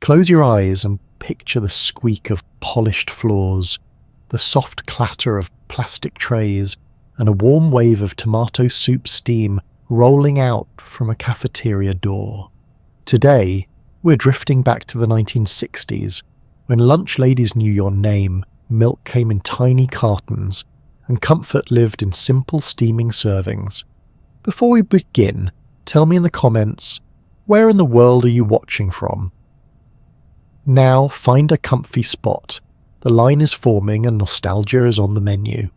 Close your eyes and picture the squeak of polished floors, the soft clatter of plastic trays, and a warm wave of tomato soup steam rolling out from a cafeteria door. Today, we're drifting back to the 1960s, when lunch ladies knew your name, milk came in tiny cartons, and comfort lived in simple steaming servings. Before we begin, tell me in the comments, where in the world are you watching from? Now find a comfy spot. The line is forming and nostalgia is on the menu.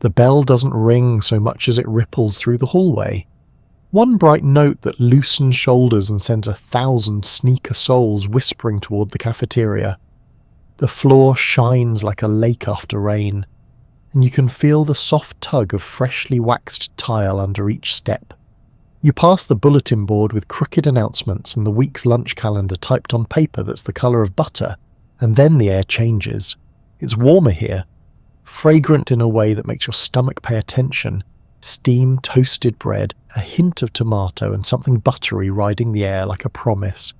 The bell doesn't ring so much as it ripples through the hallway. One bright note that loosens shoulders and sends 1,000 sneaker souls whispering toward the cafeteria. The floor shines like a lake after rain, and you can feel the soft tug of freshly waxed tile under each step. You pass the bulletin board with crooked announcements and the week's lunch calendar typed on paper that's the colour of butter, and then the air changes. It's warmer here, fragrant in a way that makes your stomach pay attention. Steamed toasted bread, a hint of tomato, and something buttery riding the air like a promise.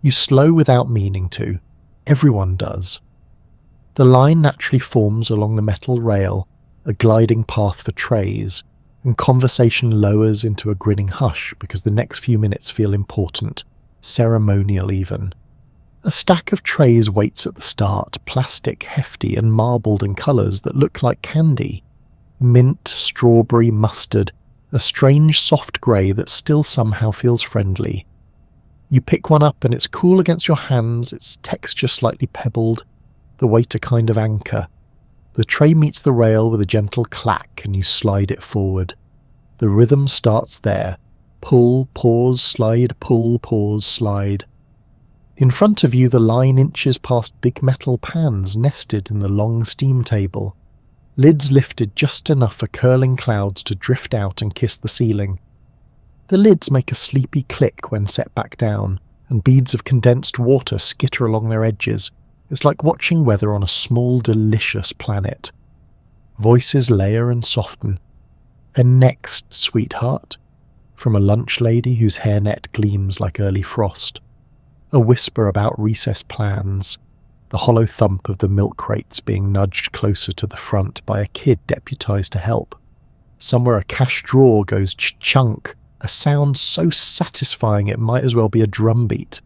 You slow without meaning to. Everyone does. The line naturally forms along the metal rail, a gliding path for trays, and conversation lowers into a grinning hush because the next few minutes feel important, ceremonial even. A stack of trays waits at the start, plastic, hefty, and marbled in colours that look like candy. Mint, strawberry, mustard, a strange soft grey that still somehow feels friendly. You pick one up and it's cool against your hands, its texture slightly pebbled, the weight a kind of anchor. The tray meets the rail with a gentle clack and you slide it forward. The rhythm starts there. Pull, pause, slide, pull, pause, slide. In front of you the line inches past big metal pans nested in the long steam table. Lids lifted just enough for curling clouds to drift out and kiss the ceiling. The lids make a sleepy click when set back down, and beads of condensed water skitter along their edges. It's like watching weather on a small, delicious planet. Voices layer and soften. And next, sweetheart, from a lunch lady whose hairnet gleams like early frost. A whisper about recess plans. The hollow thump of the milk crates being nudged closer to the front by a kid deputised to help. Somewhere a cash drawer goes ch-chunk, a sound so satisfying it might as well be a drumbeat.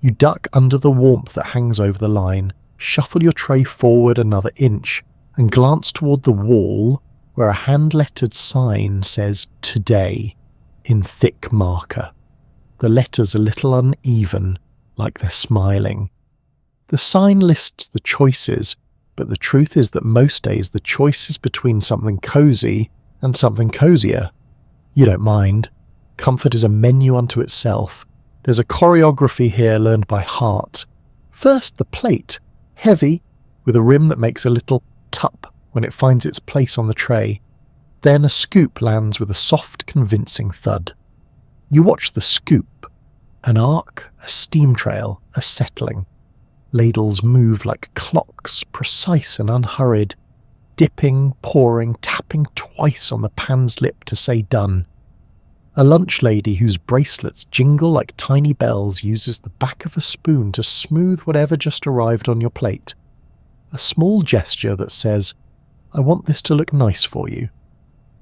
You duck under the warmth that hangs over the line, shuffle your tray forward another inch, and glance toward the wall where a hand-lettered sign says "Today" in thick marker. The letters a little uneven, like they're smiling. The sign lists the choices, but the truth is that most days the choice is between something cosy and something cozier. You don't mind. Comfort is a menu unto itself. There's a choreography here learned by heart. First the plate, heavy, with a rim that makes a little tup when it finds its place on the tray. Then a scoop lands with a soft, convincing thud. You watch the scoop. An arc, a steam trail, a settling. Ladles move like clocks, precise and unhurried, dipping, pouring, tapping twice on the pan's lip to say done. A lunch lady whose bracelets jingle like tiny bells uses the back of a spoon to smooth whatever just arrived on your plate. A small gesture that says, "I want this to look nice for you."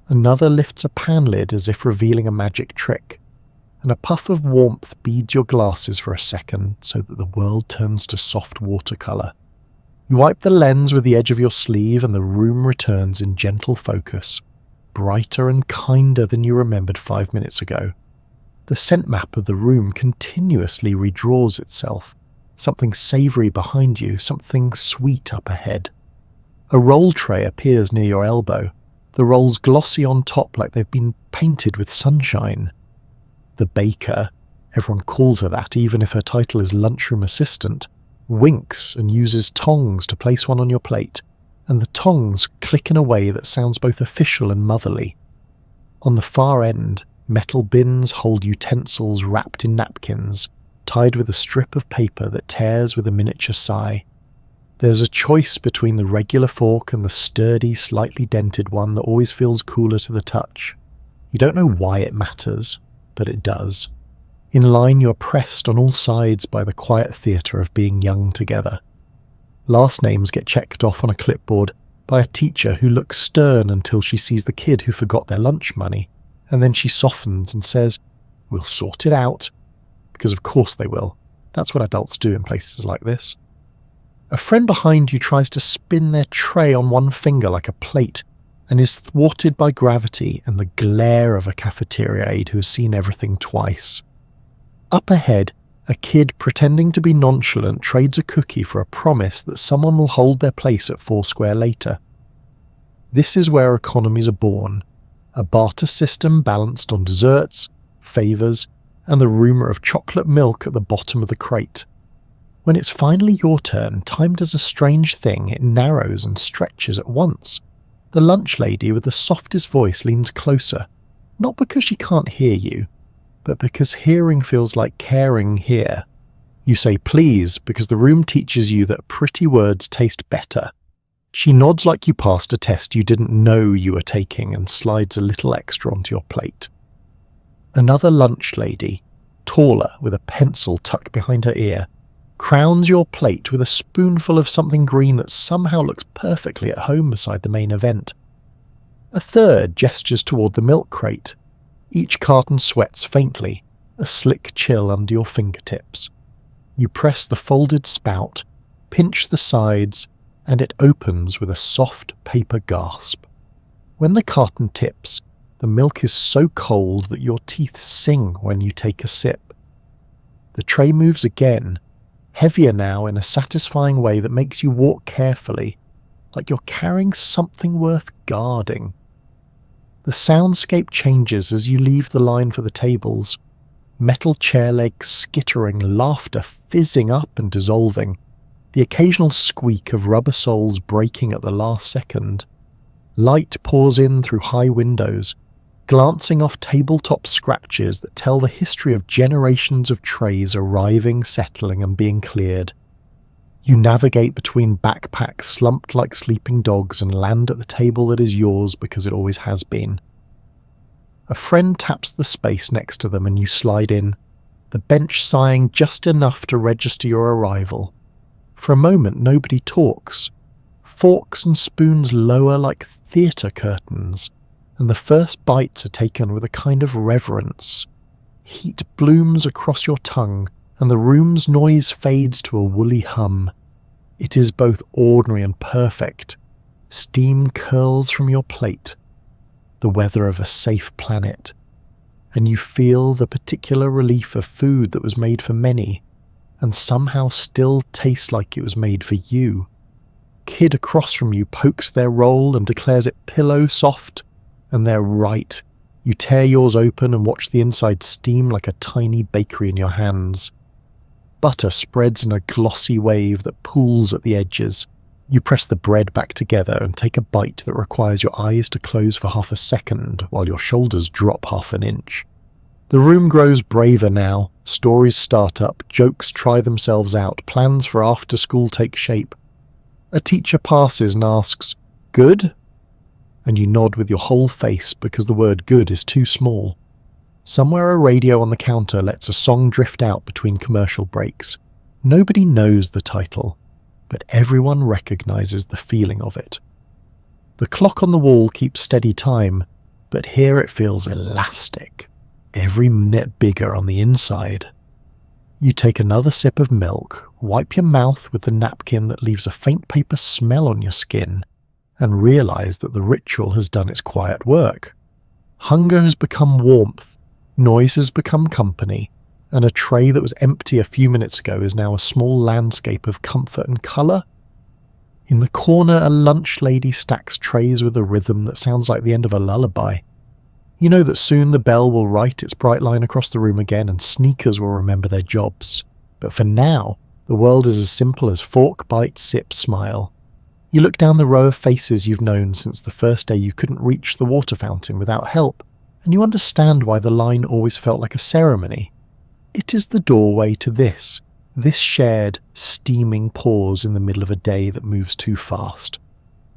Another lifts a pan lid as if revealing a magic trick. And a puff of warmth beads your glasses for a second so that the world turns to soft watercolour. You wipe the lens with the edge of your sleeve and the room returns in gentle focus, brighter and kinder than you remembered 5 minutes ago. The scent map of the room continuously redraws itself, something savoury behind you, something sweet up ahead. A roll tray appears near your elbow, the rolls glossy on top like they've been painted with sunshine. The baker, everyone calls her that even if her title is lunchroom assistant, winks and uses tongs to place one on your plate, and the tongs click in a way that sounds both official and motherly. On the far end, metal bins hold utensils wrapped in napkins, tied with a strip of paper that tears with a miniature sigh. There's a choice between the regular fork and the sturdy, slightly dented one that always feels cooler to the touch. You don't know why it matters, but it does. In line, you are pressed on all sides by the quiet theatre of being young together. Last names get checked off on a clipboard by a teacher who looks stern until she sees the kid who forgot their lunch money, and then she softens and says, "We'll sort it out." Because of course they will. That's what adults do in places like this. A friend behind you tries to spin their tray on one finger like a plate and is thwarted by gravity and the glare of a cafeteria aide who has seen everything twice. Up ahead, a kid pretending to be nonchalant trades a cookie for a promise that someone will hold their place at Foursquare later. This is where economies are born, a barter system balanced on desserts, favours, and the rumour of chocolate milk at the bottom of the crate. When it's finally your turn, time does a strange thing. It narrows and stretches at once. The lunch lady with the softest voice leans closer, not because she can't hear you, but because hearing feels like caring here. You say please because the room teaches you that pretty words taste better. She nods like you passed a test you didn't know you were taking and slides a little extra onto your plate. Another lunch lady, taller with a pencil tucked behind her ear, crowns your plate with a spoonful of something green that somehow looks perfectly at home beside the main event. A third gestures toward the milk crate. Each carton sweats faintly, a slick chill under your fingertips. You press the folded spout, pinch the sides, and it opens with a soft paper gasp. When the carton tips, the milk is so cold that your teeth sing when you take a sip. The tray moves again, heavier now in a satisfying way that makes you walk carefully, like you're carrying something worth guarding. The soundscape changes as you leave the line for the tables, metal chair legs skittering, laughter fizzing up and dissolving, the occasional squeak of rubber soles breaking at the last second. Light pours in through high windows, glancing off tabletop scratches that tell the history of generations of trays arriving, settling and being cleared. You navigate between backpacks slumped like sleeping dogs and land at the table that is yours because it always has been. A friend taps the space next to them and you slide in, the bench sighing just enough to register your arrival. For a moment nobody talks. Forks and spoons lower like theatre curtains, and the first bites are taken with a kind of reverence. Heat blooms across your tongue, and the room's noise fades to a woolly hum. It is both ordinary and perfect. Steam curls from your plate, the weather of a safe planet, and you feel the particular relief of food that was made for many, and somehow still tastes like it was made for you. Kid across from you pokes their roll and declares it pillow soft, and they're right. You tear yours open and watch the inside steam like a tiny bakery in your hands. Butter spreads in a glossy wave that pools at the edges. You press the bread back together and take a bite that requires your eyes to close for half a second while your shoulders drop half an inch. The room grows braver now. Stories start up, jokes try themselves out, plans for after school take shape. A teacher passes and asks, "Good?" And you nod with your whole face because the word good is too small. Somewhere a radio on the counter lets a song drift out between commercial breaks. Nobody knows the title, but everyone recognizes the feeling of it. The clock on the wall keeps steady time, but here it feels elastic, every minute bigger on the inside. You take another sip of milk, wipe your mouth with the napkin that leaves a faint paper smell on your skin, and realize that the ritual has done its quiet work. Hunger has become warmth, noise has become company, and a tray that was empty a few minutes ago is now a small landscape of comfort and colour. In the corner, a lunch lady stacks trays with a rhythm that sounds like the end of a lullaby. You know that soon the bell will write its bright line across the room again and sneakers will remember their jobs. But for now, the world is as simple as fork, bite, sip, smile. You look down the row of faces you've known since the first day you couldn't reach the water fountain without help, and you understand why the line always felt like a ceremony. It is the doorway to this shared, steaming pause in the middle of a day that moves too fast.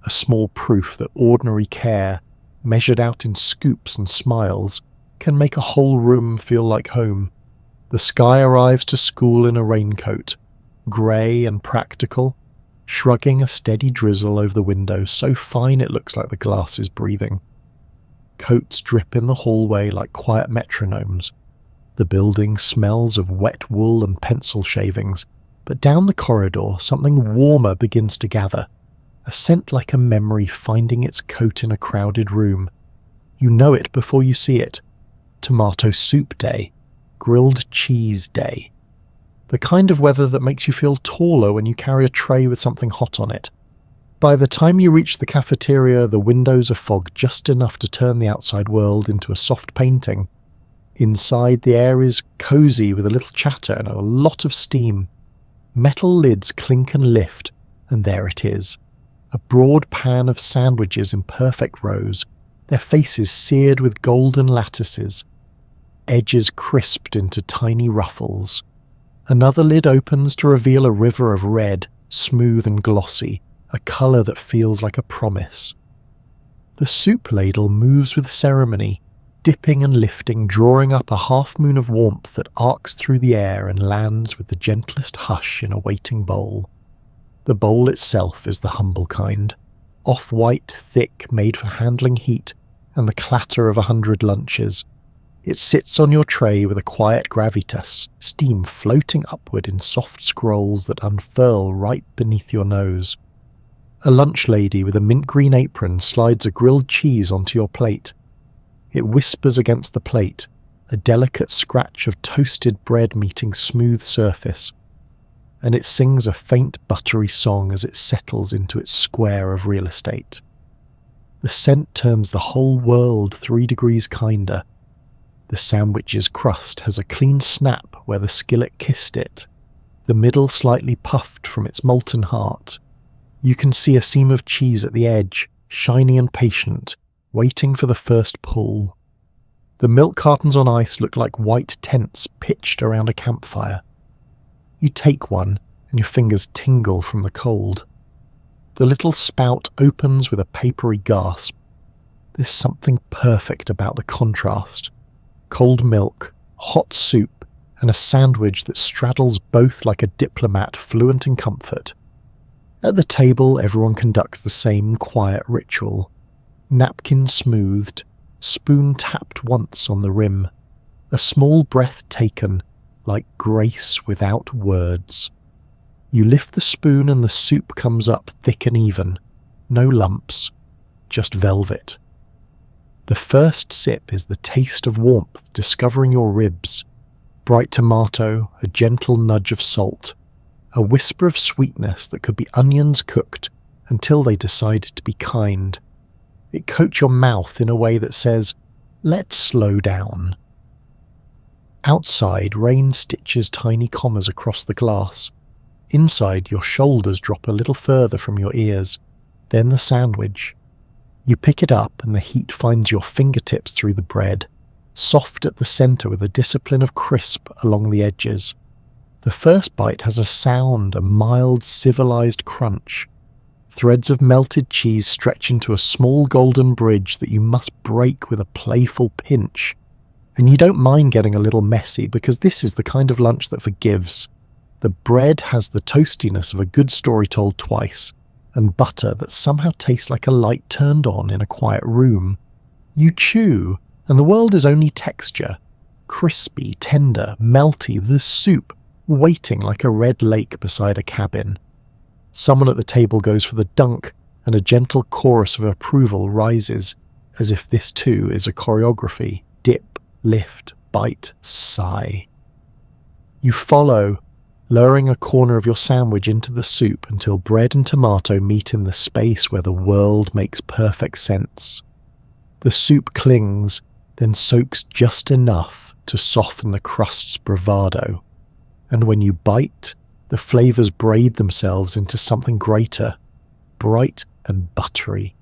A small proof that ordinary care, measured out in scoops and smiles, can make a whole room feel like home. The sky arrives to school in a raincoat, grey and practical, shrugging a steady drizzle over the window so fine it looks like the glass is breathing. Coats drip in the hallway like quiet metronomes. The building smells of wet wool and pencil shavings, but down the corridor something warmer begins to gather, a scent like a memory finding its coat in a crowded room. You know it before you see it. Tomato soup day, grilled cheese day. The kind of weather that makes you feel taller when you carry a tray with something hot on it. By the time you reach the cafeteria, the windows are fogged just enough to turn the outside world into a soft painting. Inside, the air is cosy with a little chatter and a lot of steam. Metal lids clink and lift, and there it is. A broad pan of sandwiches in perfect rows, their faces seared with golden lattices, edges crisped into tiny ruffles. Another lid opens to reveal a river of red, smooth and glossy, a colour that feels like a promise. The soup ladle moves with ceremony, dipping and lifting, drawing up a half-moon of warmth that arcs through the air and lands with the gentlest hush in a waiting bowl. The bowl itself is the humble kind, off-white, thick, made for handling heat and the clatter of 100 lunches. It sits on your tray with a quiet gravitas, steam floating upward in soft scrolls that unfurl right beneath your nose. A lunch lady with a mint green apron slides a grilled cheese onto your plate. It whispers against the plate, a delicate scratch of toasted bread meeting smooth surface, and it sings a faint buttery song as it settles into its square of real estate. The scent turns the whole world 3 degrees kinder. The sandwich's crust has a clean snap where the skillet kissed it, the middle slightly puffed from its molten heart. You can see a seam of cheese at the edge, shiny and patient, waiting for the first pull. The milk cartons on ice look like white tents pitched around a campfire. You take one, and your fingers tingle from the cold. The little spout opens with a papery gasp. There's something perfect about the contrast. Cold milk, hot soup, and a sandwich that straddles both like a diplomat fluent in comfort. At the table, everyone conducts the same quiet ritual. Napkin smoothed, spoon tapped once on the rim. A small breath taken, like grace without words. You lift the spoon and the soup comes up thick and even. No lumps, just velvet. The first sip is the taste of warmth discovering your ribs. Bright tomato, a gentle nudge of salt. A whisper of sweetness that could be onions cooked until they decided to be kind. It coats your mouth in a way that says, let's slow down. Outside, rain stitches tiny commas across the glass. Inside, your shoulders drop a little further from your ears. Then the sandwich. You pick it up and the heat finds your fingertips through the bread, soft at the centre with a discipline of crisp along the edges. The first bite has a sound, a mild, civilized crunch. Threads of melted cheese stretch into a small golden bridge that you must break with a playful pinch. And you don't mind getting a little messy because this is the kind of lunch that forgives. The bread has the toastiness of a good story told twice, and butter that somehow tastes like a light turned on in a quiet room. You chew, and the world is only texture. Crispy, tender, melty, the soup, waiting like a red lake beside a cabin. Someone at the table goes for the dunk, and a gentle chorus of approval rises, as if this too is a choreography. Dip, lift, bite, sigh. You follow, lowering a corner of your sandwich into the soup until bread and tomato meet in the space where the world makes perfect sense. The soup clings, then soaks just enough to soften the crust's bravado. And when you bite, the flavours braid themselves into something greater, bright and buttery.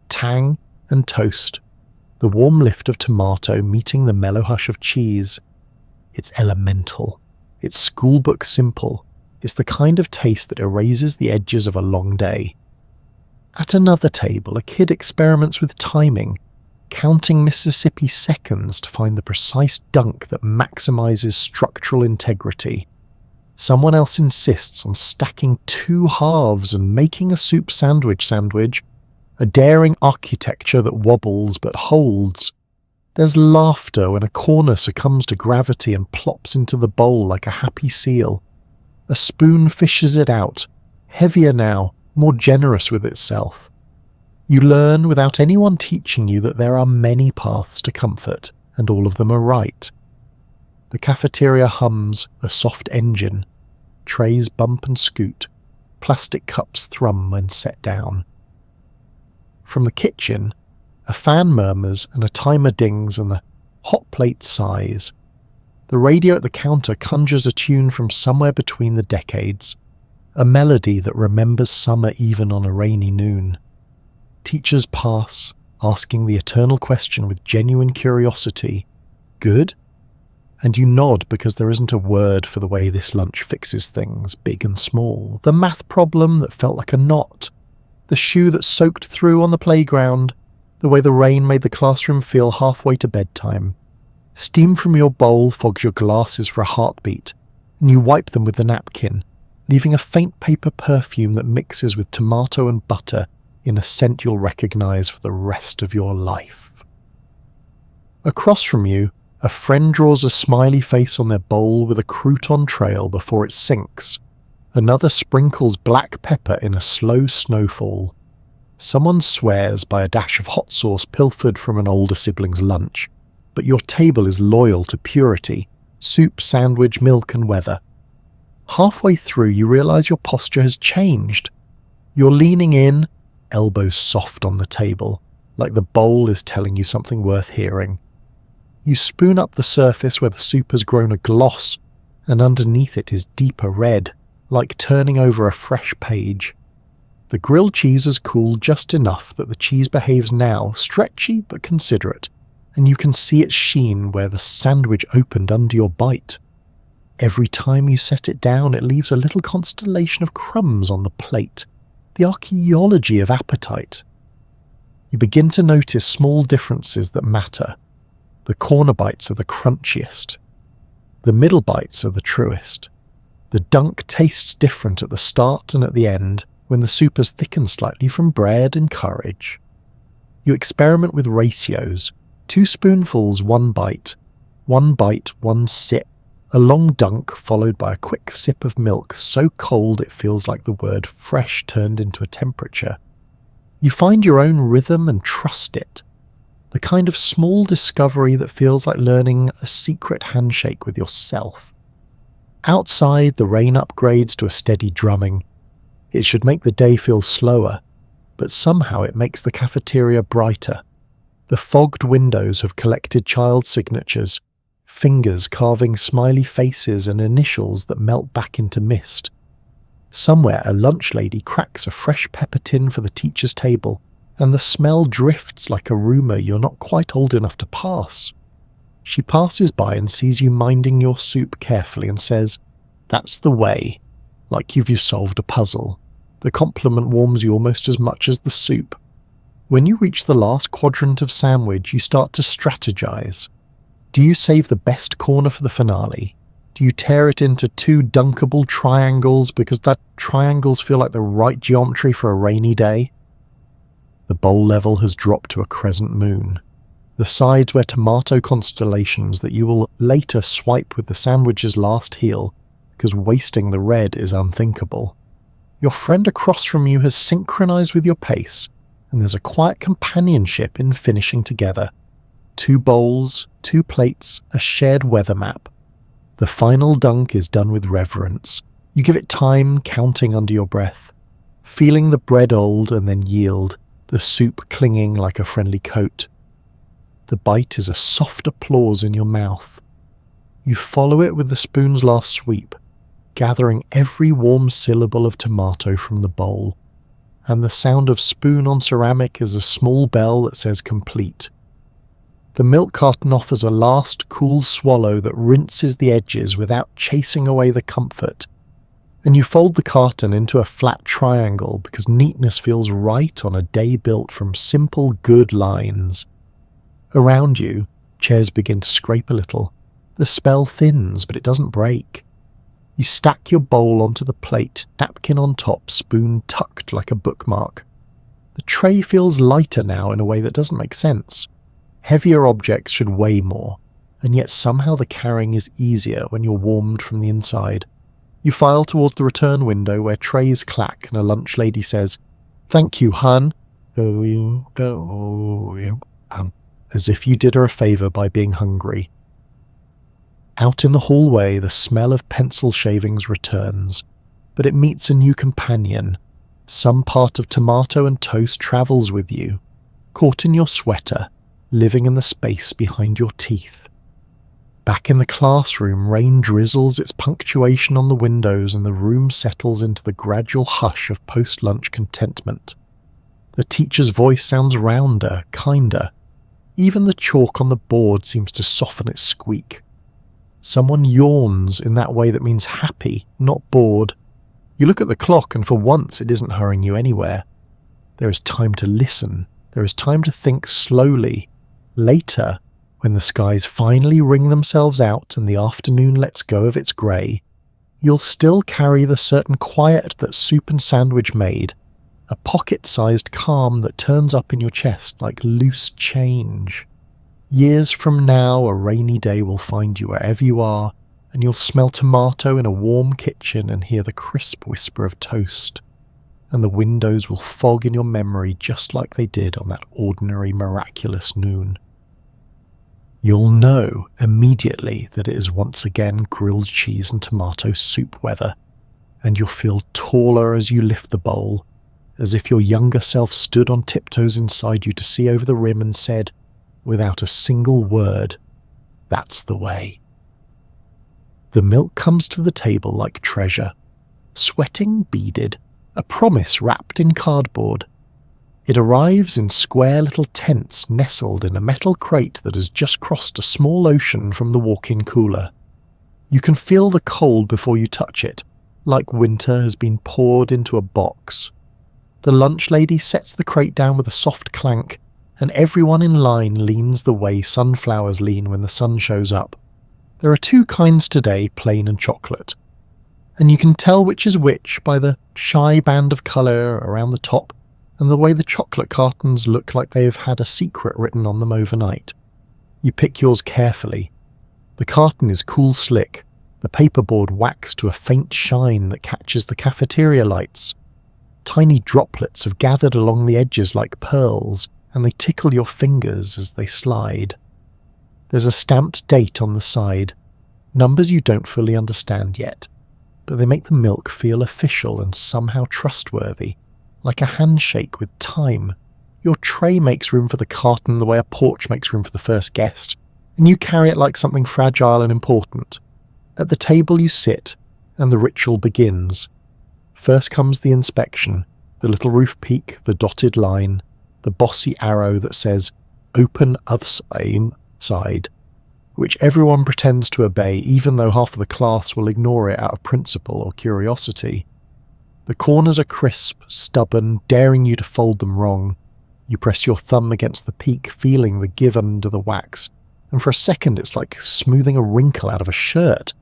Tang and toast, the warm lift of tomato meeting the mellow hush of cheese. It's elemental. It's schoolbook simple. It's the kind of taste that erases the edges of a long day. At another table, a kid experiments with timing. counting Mississippi seconds to find the precise dunk that maximizes structural integrity. Someone else insists on stacking 2 halves and making a soup sandwich, a daring architecture that wobbles but holds. There's laughter when a corner succumbs to gravity and plops into the bowl like a happy seal. A spoon fishes it out, heavier now, more generous with itself. You learn without anyone teaching you that there are many paths to comfort, and all of them are right. The cafeteria hums, a soft engine. Trays bump and scoot. Plastic cups thrum when set down. From the kitchen, a fan murmurs and a timer dings and the hot plate sighs. The radio at the counter conjures a tune from somewhere between the decades, a melody that remembers summer even on a rainy noon. Teachers pass, asking the eternal question with genuine curiosity, "Good?" And you nod because there isn't a word for the way this lunch fixes things, big and small. The math problem that felt like a knot. The shoe that soaked through on the playground. The way the rain made the classroom feel halfway to bedtime. Steam from your bowl fogs your glasses for a heartbeat, and you wipe them with the napkin, leaving a faint paper perfume that mixes with tomato and butter in a scent you'll recognize for the rest of your life. Across from you, a friend draws a smiley face on their bowl with a crouton trail before it sinks. Another sprinkles black pepper in a slow snowfall. Someone swears by a dash of hot sauce pilfered from an older sibling's lunch, but your table is loyal to purity, soup, sandwich, milk and weather. Halfway through you realize your posture has changed. You're leaning in, elbows soft on the table, like the bowl is telling you something worth hearing. You spoon up the surface where the soup has grown a gloss, and underneath it is deeper red, like turning over a fresh page. The grilled cheese has cooled just enough that the cheese behaves now, stretchy but considerate, and you can see its sheen where the sandwich opened under your bite. Every time you set it down, it leaves a little constellation of crumbs on the plate, the archaeology of appetite. You begin to notice small differences that matter. The corner bites are the crunchiest. The middle bites are the truest. The dunk tastes different at the start and at the end, when the soup has thickened slightly from bread and courage. You experiment with ratios, 2 spoonfuls, 1 bite, 1 sip, a long dunk followed by a quick sip of milk so cold it feels like the word fresh turned into a temperature. You find your own rhythm and trust it, the kind of small discovery that feels like learning a secret handshake with yourself. Outside, the rain upgrades to a steady drumming. It should make the day feel slower, but somehow it makes the cafeteria brighter. The fogged windows have collected child signatures, fingers carving smiley faces and initials that melt back into mist. Somewhere a lunch lady cracks a fresh pepper tin for the teacher's table, and the smell drifts like a rumour you're not quite old enough to pass. She passes by and sees you minding your soup carefully and says, "That's the way," like you've solved a puzzle. The compliment warms you almost as much as the soup. When you reach the last quadrant of sandwich, you start to strategize. Do you save the best corner for the finale? Do you tear it into 2 dunkable triangles because that triangles feel like the right geometry for a rainy day? The bowl level has dropped to a crescent moon. The sides were tomato constellations that you will later swipe with the sandwich's last heel, because wasting the red is unthinkable. Your friend across from you has synchronized with your pace, and there's a quiet companionship in finishing together. 2 bowls, 2 plates, a shared weather map. The final dunk is done with reverence. You give it time, counting under your breath, feeling the bread old and then yield, the soup clinging like a friendly coat. The bite is a soft applause in your mouth. You follow it with the spoon's last sweep, gathering every warm syllable of tomato from the bowl, and the sound of spoon on ceramic is a small bell that says complete. The milk carton offers a last cool swallow that rinses the edges without chasing away the comfort, and you fold the carton into a flat triangle because neatness feels right on a day built from simple good lines. Around you, chairs begin to scrape a little. The spell thins, but it doesn't break. You stack your bowl onto the plate, napkin on top, spoon tucked like a bookmark. The tray feels lighter now in a way that doesn't make sense. Heavier objects should weigh more, and yet somehow the carrying is easier when you're warmed from the inside. You file towards the return window where trays clack and a lunch lady says, "Thank you, hun," as if you did her a favour by being hungry. Out in the hallway, the smell of pencil shavings returns, but it meets a new companion. Some part of tomato and toast travels with you, caught in your sweater, living in the space behind your teeth. Back in the classroom, rain drizzles its punctuation on the windows and the room settles into the gradual hush of post-lunch contentment. The teacher's voice sounds rounder, kinder. Even the chalk on the board seems to soften its squeak. Someone yawns in that way that means happy, not bored. You look at the clock and for once it isn't hurrying you anywhere. There is time to listen. There is time to think slowly. Later, when the skies finally wring themselves out and the afternoon lets go of its grey, you'll still carry the certain quiet that soup and sandwich made, a pocket-sized calm that turns up in your chest like loose change. Years from now, a rainy day will find you wherever you are, and you'll smell tomato in a warm kitchen and hear the crisp whisper of toast, and the windows will fog in your memory just like they did on that ordinary, miraculous noon. You'll know immediately that it is once again grilled cheese and tomato soup weather, and you'll feel taller as you lift the bowl, as if your younger self stood on tiptoes inside you to see over the rim and said, without a single word, "That's the way." The milk comes to the table like treasure, sweating beaded, a promise wrapped in cardboard. It arrives in square little tents nestled in a metal crate that has just crossed a small ocean from the walk-in cooler. You can feel the cold before you touch it, like winter has been poured into a box. The lunch lady sets the crate down with a soft clank, and everyone in line leans the way sunflowers lean when the sun shows up. There are two kinds today, plain and chocolate, and you can tell which is which by the shy band of colour around the top and the way the chocolate cartons look like they have had a secret written on them overnight. You pick yours carefully. The carton is cool slick, the paperboard waxed to a faint shine that catches the cafeteria lights. Tiny droplets have gathered along the edges like pearls, and they tickle your fingers as they slide. There's a stamped date on the side, numbers you don't fully understand yet, but they make the milk feel official and somehow trustworthy, like a handshake with time. Your tray makes room for the carton the way a porch makes room for the first guest, and you carry it like something fragile and important. At the table you sit, and the ritual begins. First comes the inspection, the little roof peak, the dotted line, the bossy arrow that says, "Open other side," which everyone pretends to obey even though half of the class will ignore it out of principle or curiosity. The corners are crisp, stubborn, daring you to fold them wrong. You press your thumb against the peak, feeling the give under the wax, and for a second it's like smoothing a wrinkle out of a shirt.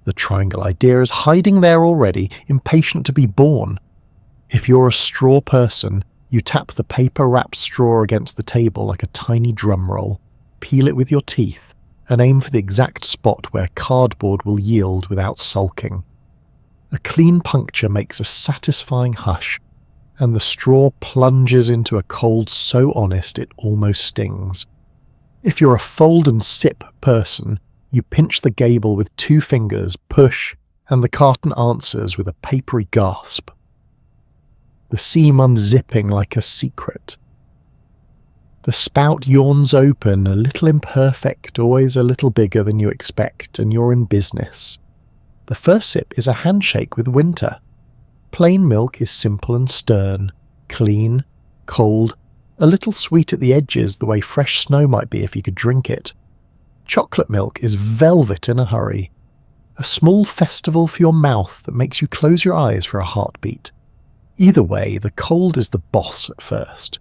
The triangle idea is hiding there already, impatient to be born. If you're a straw person, you tap the paper-wrapped straw against the table like a tiny drum roll, peel it with your teeth, and aim for the exact spot where cardboard will yield without sulking. A clean puncture makes a satisfying hush, and the straw plunges into a cold so honest it almost stings. If you're a fold and sip person, you pinch the gable with 2 fingers, push, and the carton answers with a papery gasp. The seam unzipping like a secret. The spout yawns open, a little imperfect, always a little bigger than you expect, and you're in business. The first sip is a handshake with winter. Plain milk is simple and stern, clean, cold, a little sweet at the edges the way fresh snow might be if you could drink it. Chocolate milk is velvet in a hurry, a small festival for your mouth that makes you close your eyes for a heartbeat. Either way, the cold is the boss at first.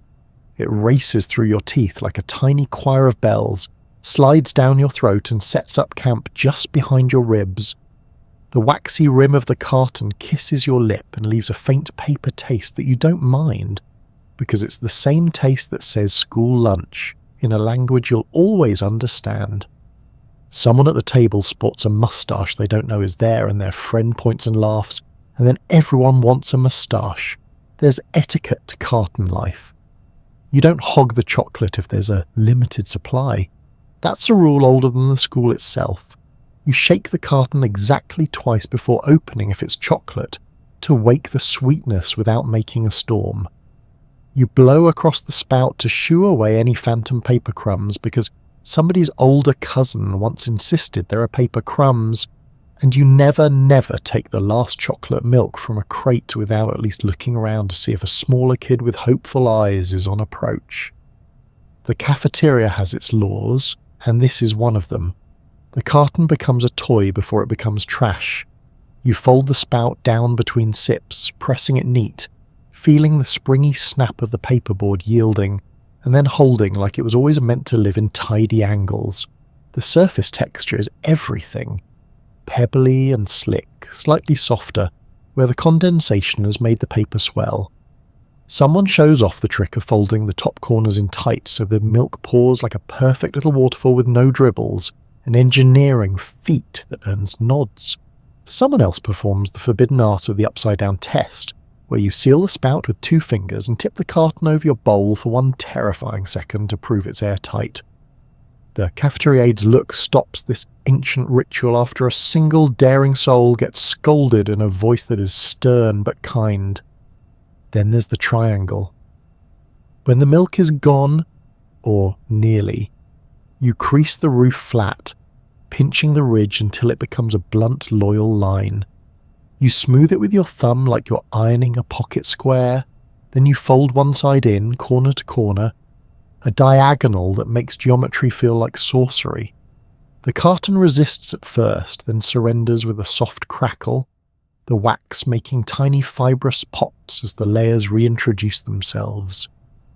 It races through your teeth like a tiny choir of bells, slides down your throat and sets up camp just behind your ribs. The waxy rim of the carton kisses your lip and leaves a faint paper taste that you don't mind, because it's the same taste that says school lunch in a language you'll always understand. Someone at the table sports a moustache they don't know is there, and their friend points and laughs, and then everyone wants a moustache. There's etiquette to carton life. You don't hog the chocolate if there's a limited supply. That's a rule older than the school itself. You shake the carton exactly twice before opening if it's chocolate, to wake the sweetness without making a storm. You blow across the spout to shoo away any phantom paper crumbs because somebody's older cousin once insisted there are paper crumbs, and you never take the last chocolate milk from a crate without at least looking around to see if a smaller kid with hopeful eyes is on approach. The cafeteria has its laws, and this is one of them. The carton becomes a toy before it becomes trash. You fold the spout down between sips, pressing it neat, feeling the springy snap of the paperboard yielding, and then holding like it was always meant to live in tidy angles. The surface texture is everything. Pebbly and slick, slightly softer, where the condensation has made the paper swell. Someone shows off the trick of folding the top corners in tight so the milk pours like a perfect little waterfall with no dribbles, an engineering feat that earns nods. Someone else performs the forbidden art of the upside-down test, where you seal the spout with 2 fingers and tip the carton over your bowl for 1 terrifying second to prove it's airtight. The cafeteria aide's look stops this ancient ritual after a single daring soul gets scolded in a voice that is stern but kind. Then there's the triangle. When the milk is gone, or nearly, you crease the roof flat, pinching the ridge until it becomes a blunt, loyal line. You smooth it with your thumb like you're ironing a pocket square, then you fold one side in, corner to corner, a diagonal that makes geometry feel like sorcery. The carton resists at first, then surrenders with a soft crackle, the wax making tiny fibrous pops as the layers reintroduce themselves.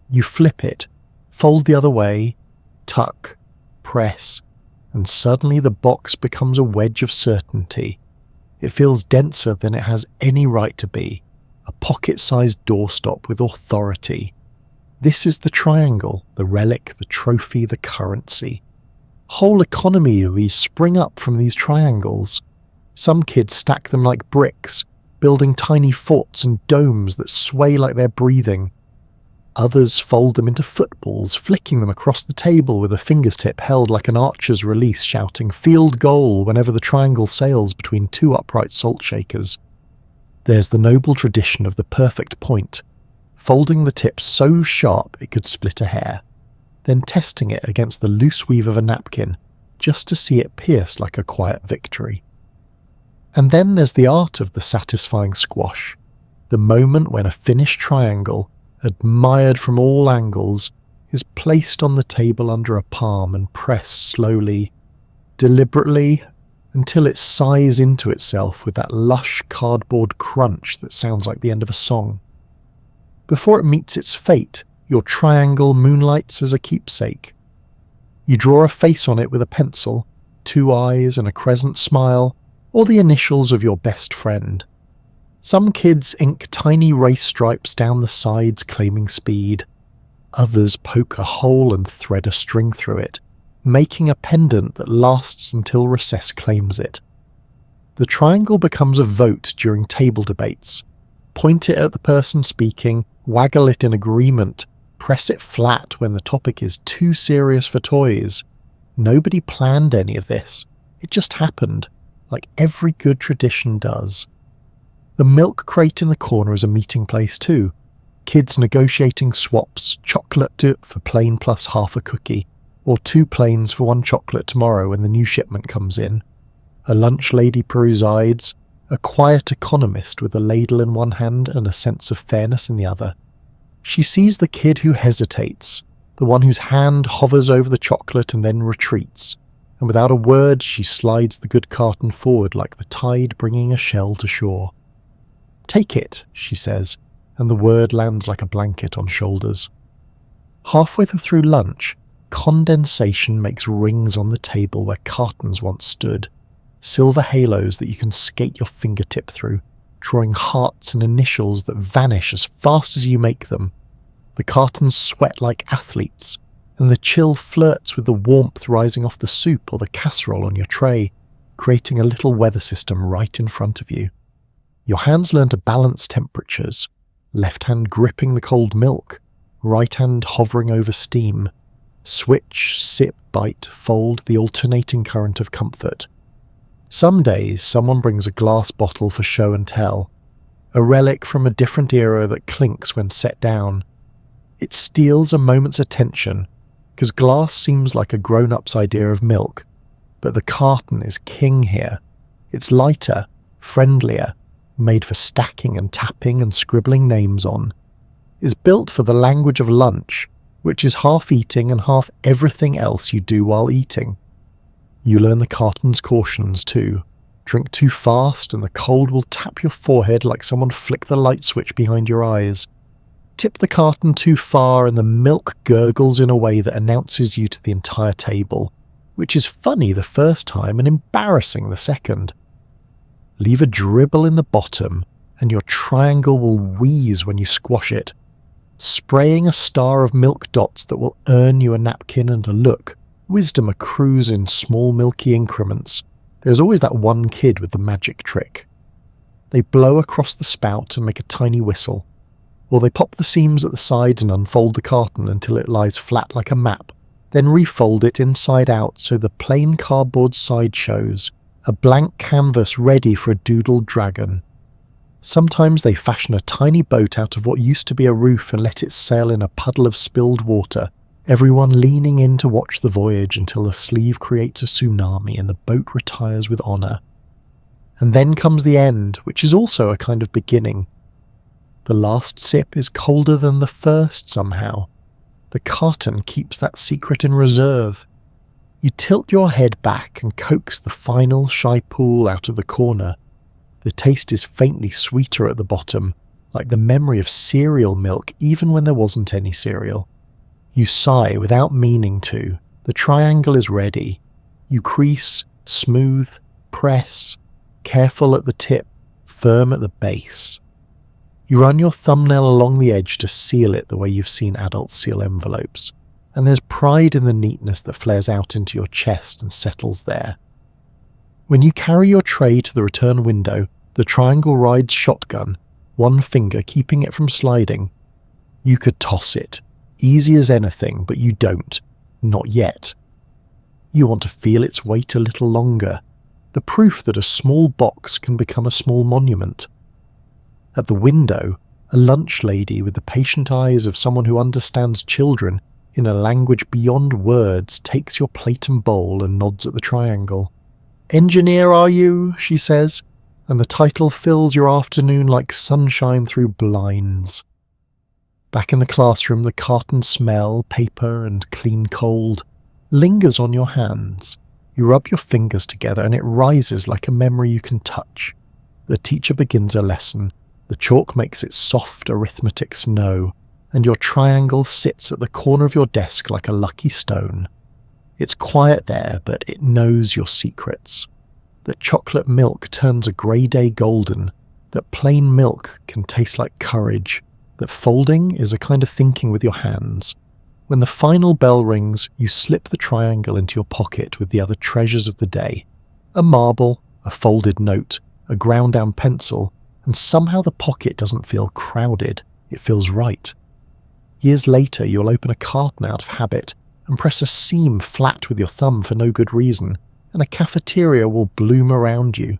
You flip it, fold the other way, tuck, press, and suddenly the box becomes a wedge of certainty. It feels denser than it has any right to be, a pocket-sized doorstop with authority. This is the triangle, the relic, the trophy, the currency. Whole economies spring up from these triangles. Some kids stack them like bricks, building tiny forts and domes that sway like they're breathing. Others fold them into footballs, flicking them across the table with a fingertip held like an archer's release, shouting "field goal" whenever the triangle sails between 2 upright salt shakers. There's the noble tradition of the perfect point, folding the tip so sharp it could split a hair, then testing it against the loose weave of a napkin, just to see it pierce like a quiet victory. And then there's the art of the satisfying squash, the moment when a finished triangle, admired from all angles, is placed on the table under a palm and pressed slowly, deliberately, until it sighs into itself with that lush cardboard crunch that sounds like the end of a song. Before it meets its fate, your triangle moonlights as a keepsake. You draw a face on it with a pencil, 2 eyes and a crescent smile, or the initials of your best friend. Some kids ink tiny race stripes down the sides claiming speed. Others poke a hole and thread a string through it, making a pendant that lasts until recess claims it. The triangle becomes a vote during table debates. Point it at the person speaking, waggle it in agreement, press it flat when the topic is too serious for toys. Nobody planned any of this. It just happened, like every good tradition does. The milk crate in the corner is a meeting place too. Kids negotiating swaps, chocolate for plain plus half a cookie, or 2 plains for 1 chocolate tomorrow when the new shipment comes in. A lunch lady presides, a quiet economist with a ladle in one hand and a sense of fairness in the other. She sees the kid who hesitates, the one whose hand hovers over the chocolate and then retreats, and without a word she slides the good carton forward like the tide bringing a shell to shore. "Take it," she says, and the word lands like a blanket on shoulders. Halfway through lunch, condensation makes rings on the table where cartons once stood, silver halos that you can skate your fingertip through, drawing hearts and initials that vanish as fast as you make them. The cartons sweat like athletes, and the chill flirts with the warmth rising off the soup or the casserole on your tray, creating a little weather system right in front of you. Your hands learn to balance temperatures, left hand gripping the cold milk, right hand hovering over steam. Switch, sip, bite, fold, the alternating current of comfort. Some days someone brings a glass bottle for show and tell, a relic from a different era that clinks when set down. It steals a moment's attention, because glass seems like a grown-up's idea of milk, but the carton is king here. It's lighter, friendlier, made for stacking and tapping and scribbling names on. It's built for the language of lunch, which is half eating and half everything else you do while eating. You learn the carton's cautions too. Drink too fast and the cold will tap your forehead like someone flicked the light switch behind your eyes. Tip the carton too far and the milk gurgles in a way that announces you to the entire table, which is funny the first time and embarrassing the second. Leave a dribble in the bottom and your triangle will wheeze when you squash it, spraying a star of milk dots that will earn you a napkin and a look. Wisdom accrues in small milky increments. There's always that one kid with the magic trick. They blow across the spout and make a tiny whistle, or they pop the seams at the sides and unfold the carton until it lies flat like a map, then refold it inside out so the plain cardboard side shows, a blank canvas ready for a doodled dragon. Sometimes they fashion a tiny boat out of what used to be a roof and let it sail in a puddle of spilled water, everyone leaning in to watch the voyage until the sleeve creates a tsunami and the boat retires with honour. And then comes the end, which is also a kind of beginning. The last sip is colder than the first somehow. The carton keeps that secret in reserve. You tilt your head back and coax the final shy pool out of the corner. The taste is faintly sweeter at the bottom, like the memory of cereal milk even when there wasn't any cereal. You sigh without meaning to. The triangle is ready. You crease, smooth, press, careful at the tip, firm at the base. You run your thumbnail along the edge to seal it the way you've seen adults seal envelopes, and there's pride in the neatness that flares out into your chest and settles there. When you carry your tray to the return window, the triangle rides shotgun, one finger keeping it from sliding. You could toss it, easy as anything, but you don't. Not yet. You want to feel its weight a little longer, the proof that a small box can become a small monument. At the window, a lunch lady with the patient eyes of someone who understands children in a language beyond words takes your plate and bowl and nods at the triangle. "Engineer, are you?" she says, and the title fills your afternoon like sunshine through blinds. Back in the classroom, the carton smell, paper and clean cold, lingers on your hands. You rub your fingers together and it rises like a memory you can touch. The teacher begins a lesson. The chalk makes its soft arithmetic snow, and your triangle sits at the corner of your desk like a lucky stone. It's quiet there, but it knows your secrets. That chocolate milk turns a grey day golden, that plain milk can taste like courage, that folding is a kind of thinking with your hands. When the final bell rings, you slip the triangle into your pocket with the other treasures of the day. A marble, a folded note, a ground down pencil, and somehow the pocket doesn't feel crowded, it feels right. Years later, you'll open a carton out of habit and press a seam flat with your thumb for no good reason, and a cafeteria will bloom around you.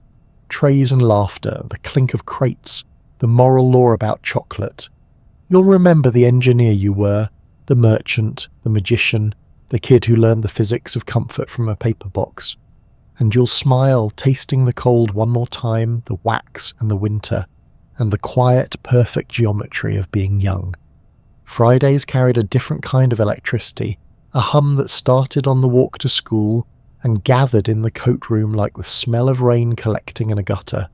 Trays and laughter, the clink of crates, the moral law about chocolate. You'll remember the engineer you were, the merchant, the magician, the kid who learned the physics of comfort from a paper box. And you'll smile, tasting the cold one more time, the wax and the winter, and the quiet, perfect geometry of being young. Fridays carried a different kind of electricity, a hum that started on the walk to school and gathered in the coat room like the smell of rain collecting in a gutter.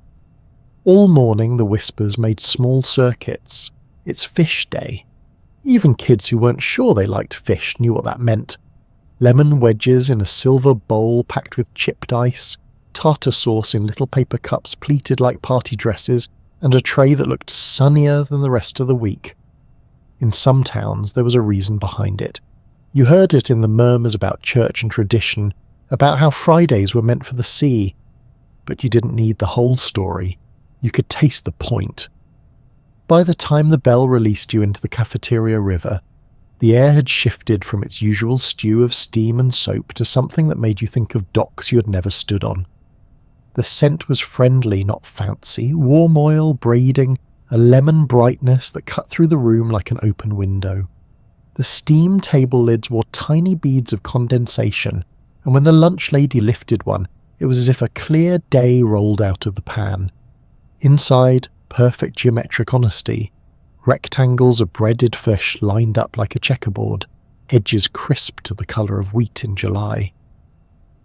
All morning the whispers made small circuits. It's fish day. Even kids who weren't sure they liked fish knew what that meant. Lemon wedges in a silver bowl packed with chipped ice, tartar sauce in little paper cups pleated like party dresses, and a tray that looked sunnier than the rest of the week. In some towns there was a reason behind it. You heard it in the murmurs about church and tradition, about how Fridays were meant for the sea. But you didn't need the whole story. You could taste the point. By the time the bell released you into the cafeteria river, the air had shifted from its usual stew of steam and soap to something that made you think of docks you had never stood on. The scent was friendly, not fancy, warm oil, braiding, a lemon brightness that cut through the room like an open window. The steam table lids wore tiny beads of condensation, and when the lunch lady lifted one, it was as if a clear day rolled out of the pan. Inside, perfect geometric honesty, rectangles of breaded fish lined up like a checkerboard, edges crisp to the colour of wheat in July.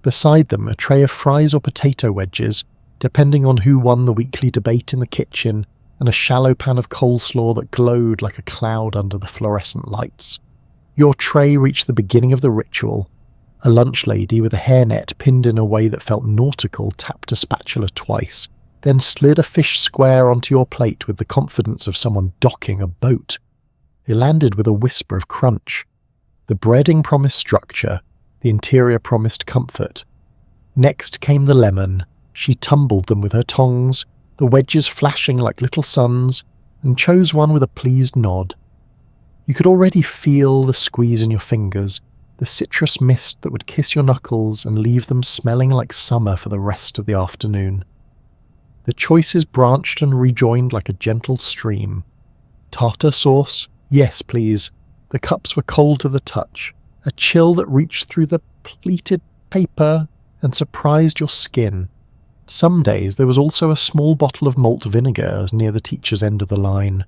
Beside them, a tray of fries or potato wedges, depending on who won the weekly debate in the kitchen, and a shallow pan of coleslaw that glowed like a cloud under the fluorescent lights. Your tray reached the beginning of the ritual. A lunch lady with a hairnet pinned in a way that felt nautical tapped a spatula twice, then slid a fish square onto your plate with the confidence of someone docking a boat. It landed with a whisper of crunch. The breading promised structure, the interior promised comfort. Next came the lemon. She tumbled them with her tongs, the wedges flashing like little suns, and chose one with a pleased nod. You could already feel the squeeze in your fingers, the citrus mist that would kiss your knuckles and leave them smelling like summer for the rest of the afternoon. The choices branched and rejoined like a gentle stream. Tartar sauce? Yes, please. The cups were cold to the touch, a chill that reached through the pleated paper and surprised your skin. Some days there was also a small bottle of malt vinegar near the teacher's end of the line,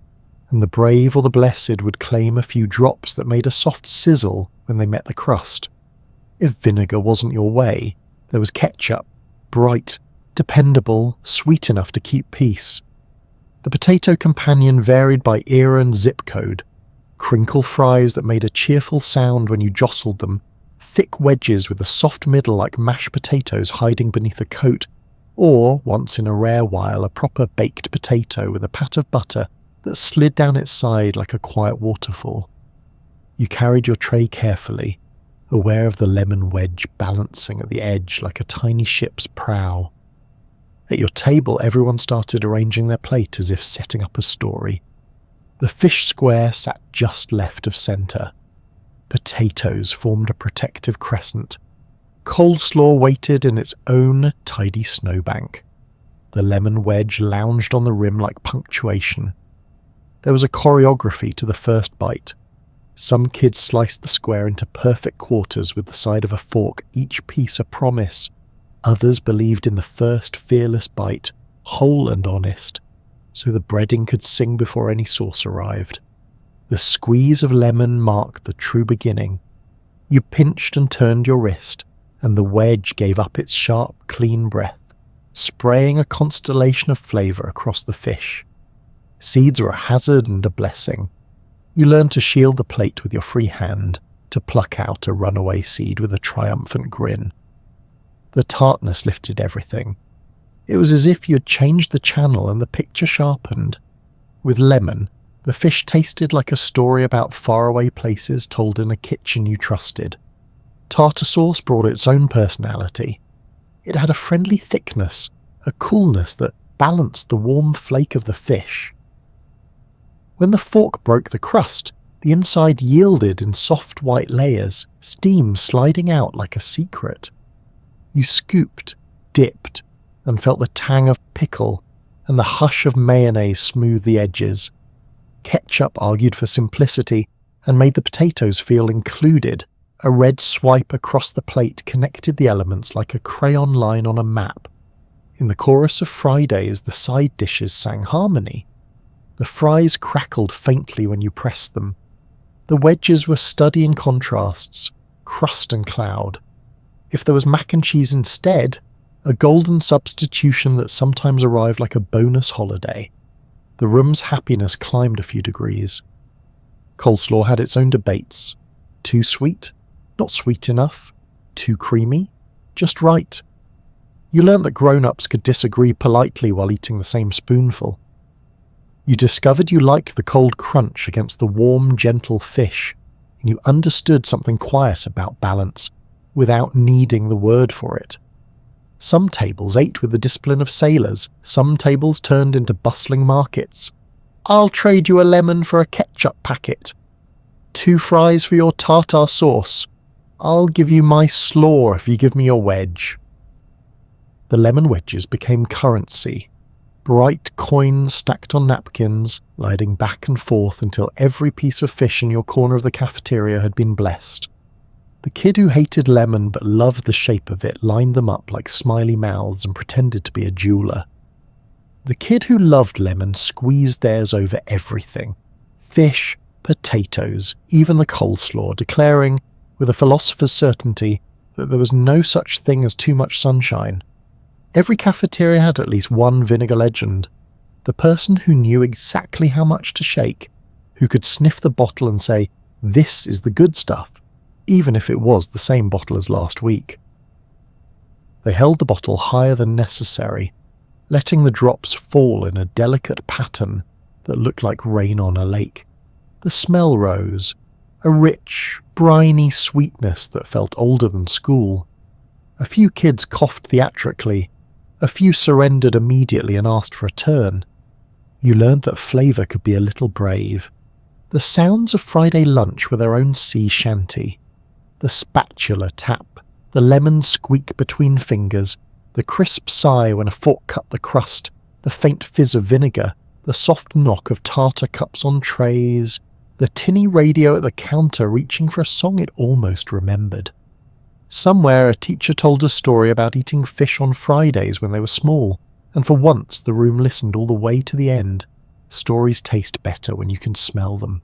and the brave or the blessed would claim a few drops that made a soft sizzle when they met the crust. If vinegar wasn't your way, there was ketchup, bright, dependable, sweet enough to keep peace. The potato companion varied by era and zip code. Crinkle fries that made a cheerful sound when you jostled them, thick wedges with a soft middle like mashed potatoes hiding beneath a coat, or, once in a rare while, a proper baked potato with a pat of butter that slid down its side like a quiet waterfall. You carried your tray carefully, aware of the lemon wedge balancing at the edge like a tiny ship's prow. At your table, everyone started arranging their plate as if setting up a story. The fish square sat just left of centre. Potatoes formed a protective crescent. Coleslaw waited in its own tidy snowbank. The lemon wedge lounged on the rim like punctuation. There was a choreography to the first bite. Some kids sliced the square into perfect quarters with the side of a fork, each piece a promise. Others believed in the first fearless bite, whole and honest, so the breading could sing before any sauce arrived. The squeeze of lemon marked the true beginning. You pinched and turned your wrist, and the wedge gave up its sharp, clean breath, spraying a constellation of flavour across the fish. Seeds were a hazard and a blessing. You learned to shield the plate with your free hand, to pluck out a runaway seed with a triumphant grin. The tartness lifted everything. It was as if you had changed the channel and the picture sharpened. With lemon, the fish tasted like a story about faraway places told in a kitchen you trusted. Tartar sauce brought its own personality. It had a friendly thickness, a coolness that balanced the warm flake of the fish. When the fork broke the crust, the inside yielded in soft white layers, steam sliding out like a secret. You scooped, dipped, and felt the tang of pickle, and the hush of mayonnaise smooth the edges. Ketchup argued for simplicity and made the potatoes feel included. A red swipe across the plate connected the elements like a crayon line on a map. In the chorus of Fridays, the side dishes sang harmony. The fries crackled faintly when you pressed them. The wedges were studying contrasts, crust and cloud. If there was mac and cheese instead, a golden substitution that sometimes arrived like a bonus holiday. The room's happiness climbed a few degrees. Coleslaw had its own debates. Too sweet? Not sweet enough? Too creamy? Just right. You learned that grown-ups could disagree politely while eating the same spoonful. You discovered you liked the cold crunch against the warm, gentle fish, and you understood something quiet about balance without needing the word for it. Some tables ate with the discipline of sailors, some tables turned into bustling markets. I'll trade you a lemon for a ketchup packet. 2 fries for your tartar sauce. I'll give you my slaw if you give me your wedge. The lemon wedges became currency, bright coins stacked on napkins, gliding back and forth until every piece of fish in your corner of the cafeteria had been blessed. The kid who hated lemon but loved the shape of it lined them up like smiley mouths and pretended to be a jeweller. The kid who loved lemon squeezed theirs over everything. Fish, potatoes, even the coleslaw, declaring, with a philosopher's certainty, that there was no such thing as too much sunshine. Every cafeteria had at least one vinegar legend. The person who knew exactly how much to shake, who could sniff the bottle and say, "This is the good stuff," even if it was the same bottle as last week. They held the bottle higher than necessary, letting the drops fall in a delicate pattern that looked like rain on a lake. The smell rose, a rich, briny sweetness that felt older than school. A few kids coughed theatrically, a few surrendered immediately and asked for a turn. You learned that flavour could be a little brave. The sounds of Friday lunch were their own sea shanty. The spatula tap, the lemon squeak between fingers, the crisp sigh when a fork cut the crust, the faint fizz of vinegar, the soft knock of tartar cups on trays, the tinny radio at the counter reaching for a song it almost remembered. Somewhere a teacher told a story about eating fish on Fridays when they were small, and for once the room listened all the way to the end. Stories taste better when you can smell them.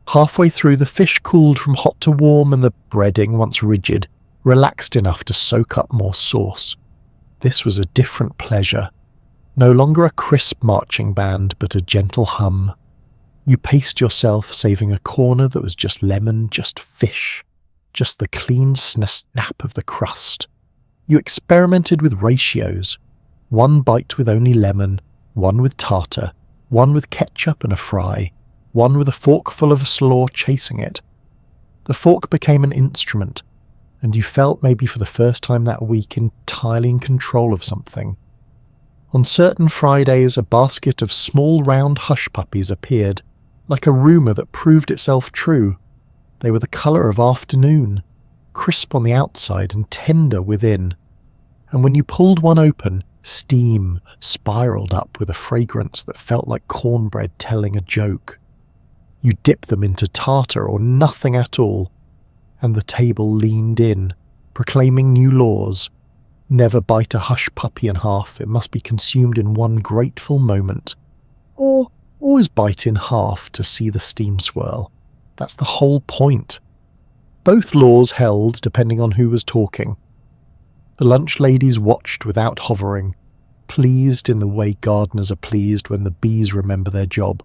Halfway through, the fish cooled from hot to warm and the breading, once rigid, relaxed enough to soak up more sauce. This was a different pleasure. No longer a crisp marching band, but a gentle hum. You paced yourself, saving a corner that was just lemon, just fish, just the clean snap of the crust. You experimented with ratios. 1 bite with only lemon, 1 with tartar, 1 with ketchup and a fry, 1 with a forkful of slaw chasing it. The fork became an instrument, and you felt maybe for the first time that week entirely in control of something. On certain Fridays, a basket of small round hush puppies appeared, like a rumour that proved itself true. They were the colour of afternoon, crisp on the outside and tender within. And when you pulled one open, steam spiralled up with a fragrance that felt like cornbread telling a joke. You dipped them into tartar or nothing at all, and the table leaned in, proclaiming new laws. Never bite a hush puppy in half, it must be consumed in one grateful moment. Or always bite in half to see the steam swirl. That's the whole point. Both laws held depending on who was talking. The lunch ladies watched without hovering, pleased in the way gardeners are pleased when the bees remember their job.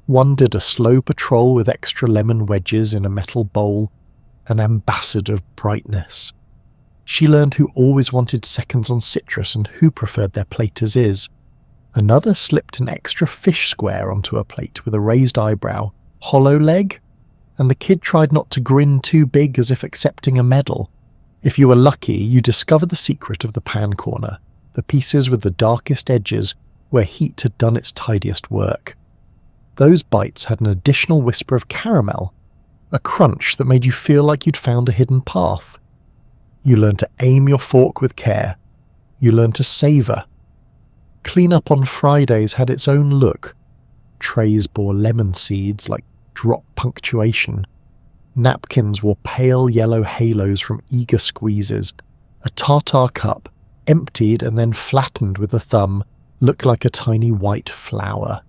One did a slow patrol with extra lemon wedges in a metal bowl, an ambassador of brightness. She learned who always wanted seconds on citrus and who preferred their plate as is. Another slipped an extra fish square onto a plate with a raised eyebrow, hollow leg, and the kid tried not to grin too big as if accepting a medal. If you were lucky, you discovered the secret of the pan corner, the pieces with the darkest edges where heat had done its tidiest work. Those bites had an additional whisper of caramel, a crunch that made you feel like you'd found a hidden path. You learned to aim your fork with care. You learned to savour. Clean up on Fridays had its own look. Trays bore lemon seeds like drop punctuation. Napkins wore pale yellow halos from eager squeezes. A tartar cup, emptied and then flattened with a thumb, looked like a tiny white flower.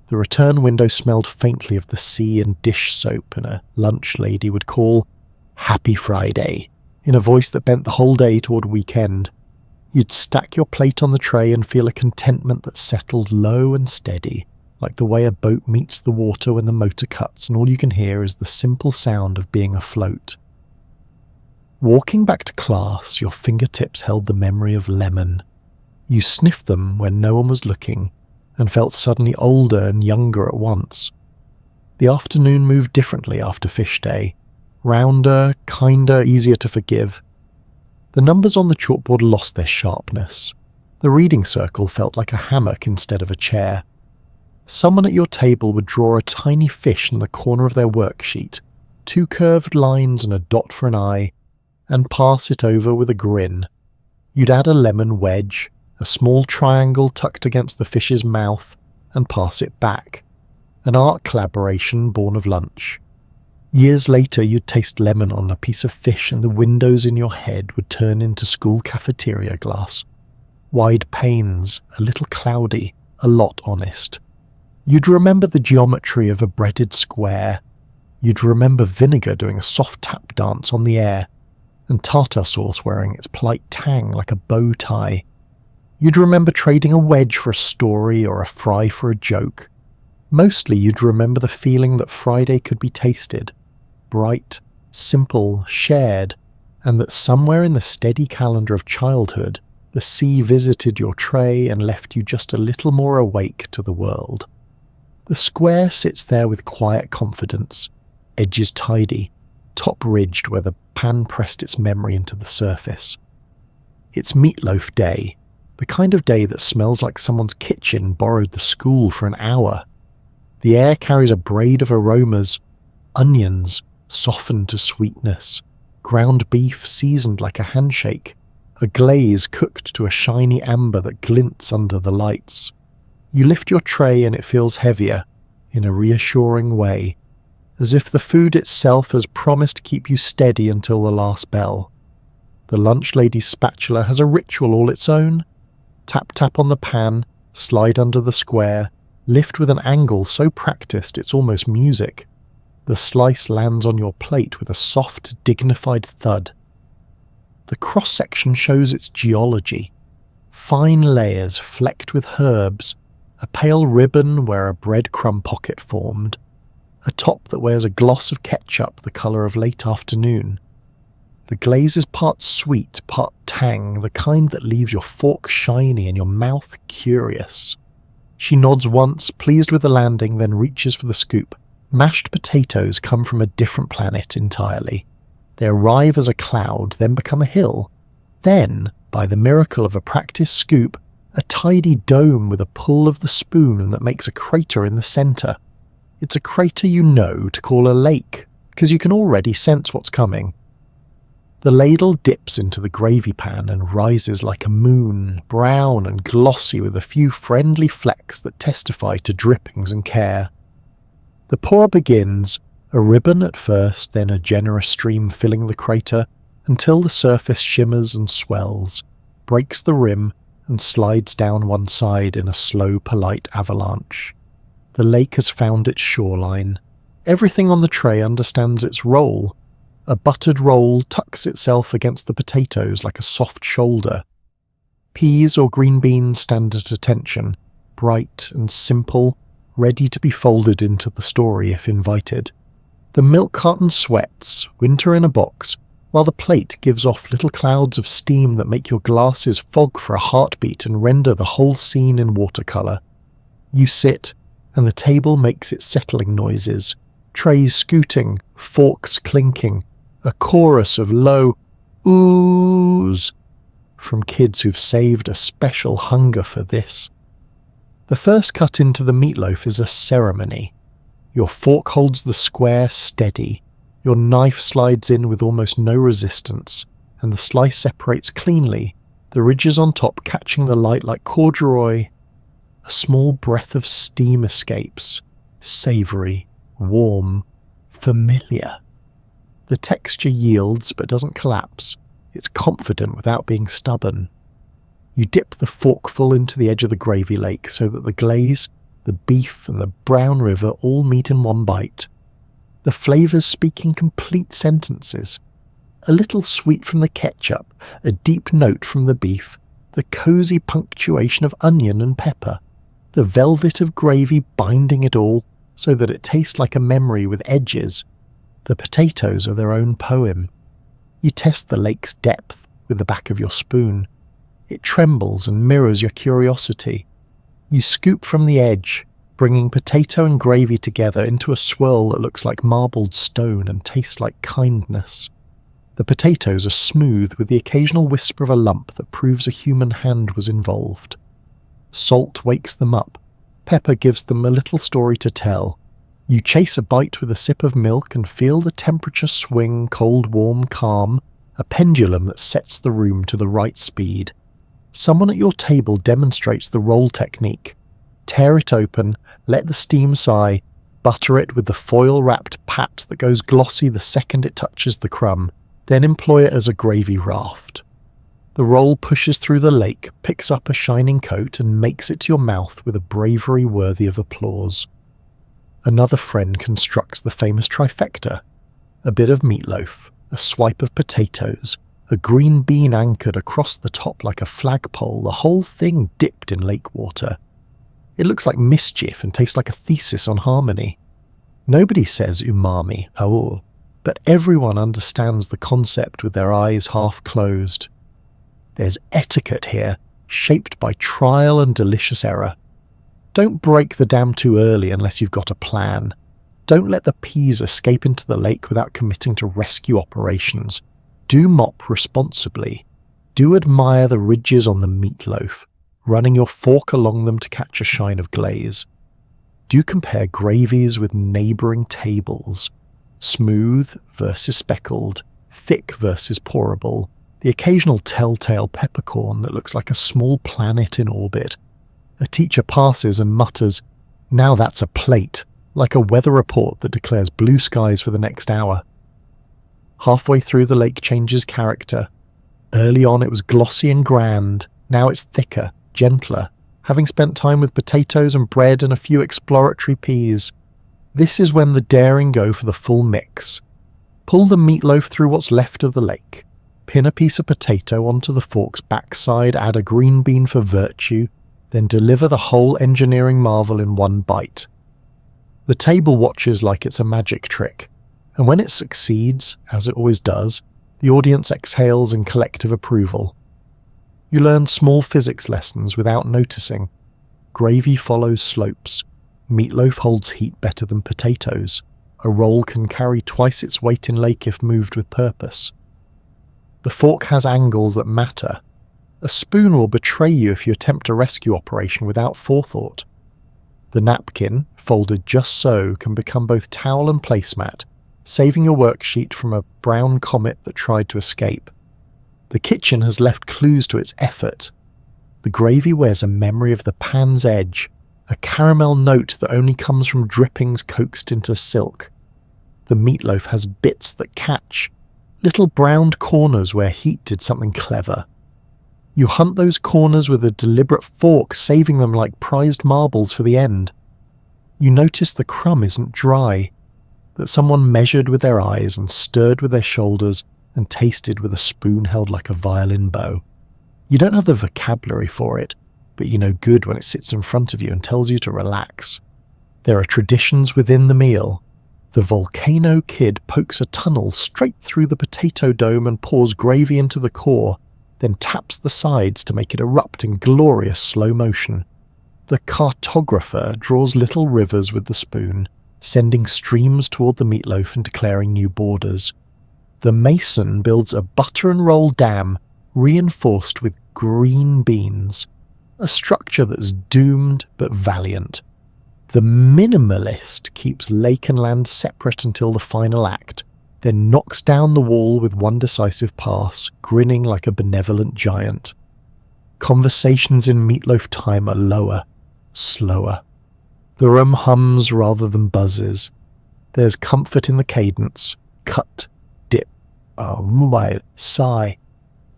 The return window smelled faintly of the sea and dish soap, and a lunch lady would call, "Happy Friday," in a voice that bent the whole day toward weekend. You'd stack your plate on the tray and feel a contentment that settled low and steady, like the way a boat meets the water when the motor cuts and all you can hear is the simple sound of being afloat. Walking back to class, your fingertips held the memory of lemon. You sniffed them when no one was looking and felt suddenly older and younger at once. The afternoon moved differently after fish day. Rounder, kinder, easier to forgive. The numbers on the chalkboard lost their sharpness. The reading circle felt like a hammock instead of a chair. Someone at your table would draw a tiny fish in the corner of their worksheet, 2 curved lines and a dot for an eye, and pass it over with a grin. You'd add a lemon wedge, a small triangle tucked against the fish's mouth, and pass it back. An art collaboration born of lunch. Years later, you'd taste lemon on a piece of fish and the windows in your head would turn into school cafeteria glass. Wide panes, a little cloudy, a lot honest. You'd remember the geometry of a breaded square. You'd remember vinegar doing a soft tap dance on the air, and tartar sauce wearing its polite tang like a bow tie. You'd remember trading a wedge for a story or a fry for a joke. Mostly you'd remember the feeling that Friday could be tasted, bright, simple, shared, and that somewhere in the steady calendar of childhood, the sea visited your tray and left you just a little more awake to the world. The square sits there with quiet confidence, edges tidy, top ridged where the pan pressed its memory into the surface. It's meatloaf day, the kind of day that smells like someone's kitchen borrowed the school for an hour. The air carries a braid of aromas: onions, softened to sweetness, ground beef seasoned like a handshake, a glaze cooked to a shiny amber that glints under the lights. You lift your tray and it feels heavier, in a reassuring way, as if the food itself has promised to keep you steady until the last bell. The lunch lady's spatula has a ritual all its own. Tap tap on the pan, slide under the square, lift with an angle so practiced it's almost music. The slice lands on your plate with a soft, dignified thud. The cross-section shows its geology. Fine layers flecked with herbs, a pale ribbon where a breadcrumb pocket formed, a top that wears a gloss of ketchup the colour of late afternoon. The glaze is part sweet, part tang, the kind that leaves your fork shiny and your mouth curious. She nods once, pleased with the landing, then reaches for the scoop. Mashed potatoes come from a different planet entirely. They arrive as a cloud, then become a hill. Then, by the miracle of a practiced scoop, a tidy dome with a pull of the spoon that makes a crater in the centre. It's a crater you know to call a lake, because you can already sense what's coming. The ladle dips into the gravy pan and rises like a moon, brown and glossy with a few friendly flecks that testify to drippings and care. The pour begins, a ribbon at first, then a generous stream filling the crater, until the surface shimmers and swells, breaks the rim, and slides down one side in a slow, polite avalanche. The lake has found its shoreline. Everything on the tray understands its role. A buttered roll tucks itself against the potatoes like a soft shoulder. Peas or green beans stand at attention, bright and simple, ready to be folded into the story if invited. The milk carton sweats, winter in a box, while the plate gives off little clouds of steam that make your glasses fog for a heartbeat and render the whole scene in watercolour. You sit, and the table makes its settling noises, trays scooting, forks clinking, a chorus of low oohs from kids who've saved a special hunger for this. The first cut into the meatloaf is a ceremony. Your fork holds the square steady, your knife slides in with almost no resistance, and the slice separates cleanly, the ridges on top catching the light like corduroy. A small breath of steam escapes, savoury, warm, familiar. The texture yields but doesn't collapse. It's confident without being stubborn. You dip the forkful into the edge of the gravy lake so that the glaze, the beef and the brown river all meet in one bite. The flavours speak in complete sentences. A little sweet from the ketchup, a deep note from the beef, the cosy punctuation of onion and pepper. the velvet of gravy binding it all so that it tastes like a memory with edges. The potatoes are their own poem. You test the lake's depth with the back of your spoon. It trembles and mirrors your curiosity. You scoop from the edge, bringing potato and gravy together into a swirl that looks like marbled stone and tastes like kindness. The potatoes are smooth with the occasional whisper of a lump that proves a human hand was involved. Salt wakes them up. Pepper gives them a little story to tell. You chase a bite with a sip of milk and feel the temperature swing cold, warm, calm, a pendulum that sets the room to the right speed. Someone at your table demonstrates the roll technique. Tear it open, let the steam sigh, butter it with the foil-wrapped pat that goes glossy the second it touches the crumb, then employ it as a gravy raft. The roll pushes through the lake, picks up a shining coat, and makes it to your mouth with a bravery worthy of applause. Another friend constructs the famous trifecta: a bit of meatloaf, a swipe of potatoes, a green bean anchored across the top like a flagpole, the whole thing dipped in lake water. It looks like mischief and tastes like a thesis on harmony. Nobody says umami, haur, but everyone understands the concept with their eyes half closed. There's etiquette here, shaped by trial and delicious error. Don't break the dam too early unless you've got a plan. Don't let the peas escape into the lake without committing to rescue operations. Do mop responsibly. Do admire the ridges on the meatloaf, running your fork along them to catch a shine of glaze. Do compare gravies with neighbouring tables. Smooth versus speckled, thick versus pourable, the occasional telltale peppercorn that looks like a small planet in orbit. A teacher passes and mutters, "Now that's a plate," like a weather report that declares blue skies for the next hour. Halfway through, the lake changes character. Early on it was glossy and grand, now it's thicker, gentler, having spent time with potatoes and bread and a few exploratory peas. This is when the daring go for the full mix. Pull the meatloaf through what's left of the lake. Pin a piece of potato onto the fork's backside, add a green bean for virtue, then deliver the whole engineering marvel in one bite. The table watches like it's a magic trick, and when it succeeds, as it always does, the audience exhales in collective approval. You learn small physics lessons without noticing. Gravy follows slopes. Meatloaf holds heat better than potatoes. A roll can carry twice its weight in lake if moved with purpose. The fork has angles that matter. A spoon will betray you if you attempt a rescue operation without forethought. The napkin, folded just so, can become both towel and placemat, saving your worksheet from a brown comet that tried to escape. The kitchen has left clues to its effort. The gravy wears a memory of the pan's edge, a caramel note that only comes from drippings coaxed into silk. The meatloaf has bits that catch, little browned corners where heat did something clever. You hunt those corners with a deliberate fork, saving them like prized marbles for the end. You notice the crumb isn't dry, that someone measured with their eyes and stirred with their shoulders and tasted with a spoon held like a violin bow. You don't have the vocabulary for it, but you know good when it sits in front of you and tells you to relax. There are traditions within the meal. The volcano kid pokes a tunnel straight through the potato dome and pours gravy into the core, then taps the sides to make it erupt in glorious slow motion. The cartographer draws little rivers with the spoon, sending streams toward the meatloaf and declaring new borders. The mason builds a butter and roll dam, reinforced with green beans, a structure that's doomed but valiant. The minimalist keeps lake and land separate until the final act, then knocks down the wall with one decisive pass, grinning like a benevolent giant. Conversations in meatloaf time are lower, slower. The room hums rather than buzzes. There's comfort in the cadence. Cut, dip, sigh,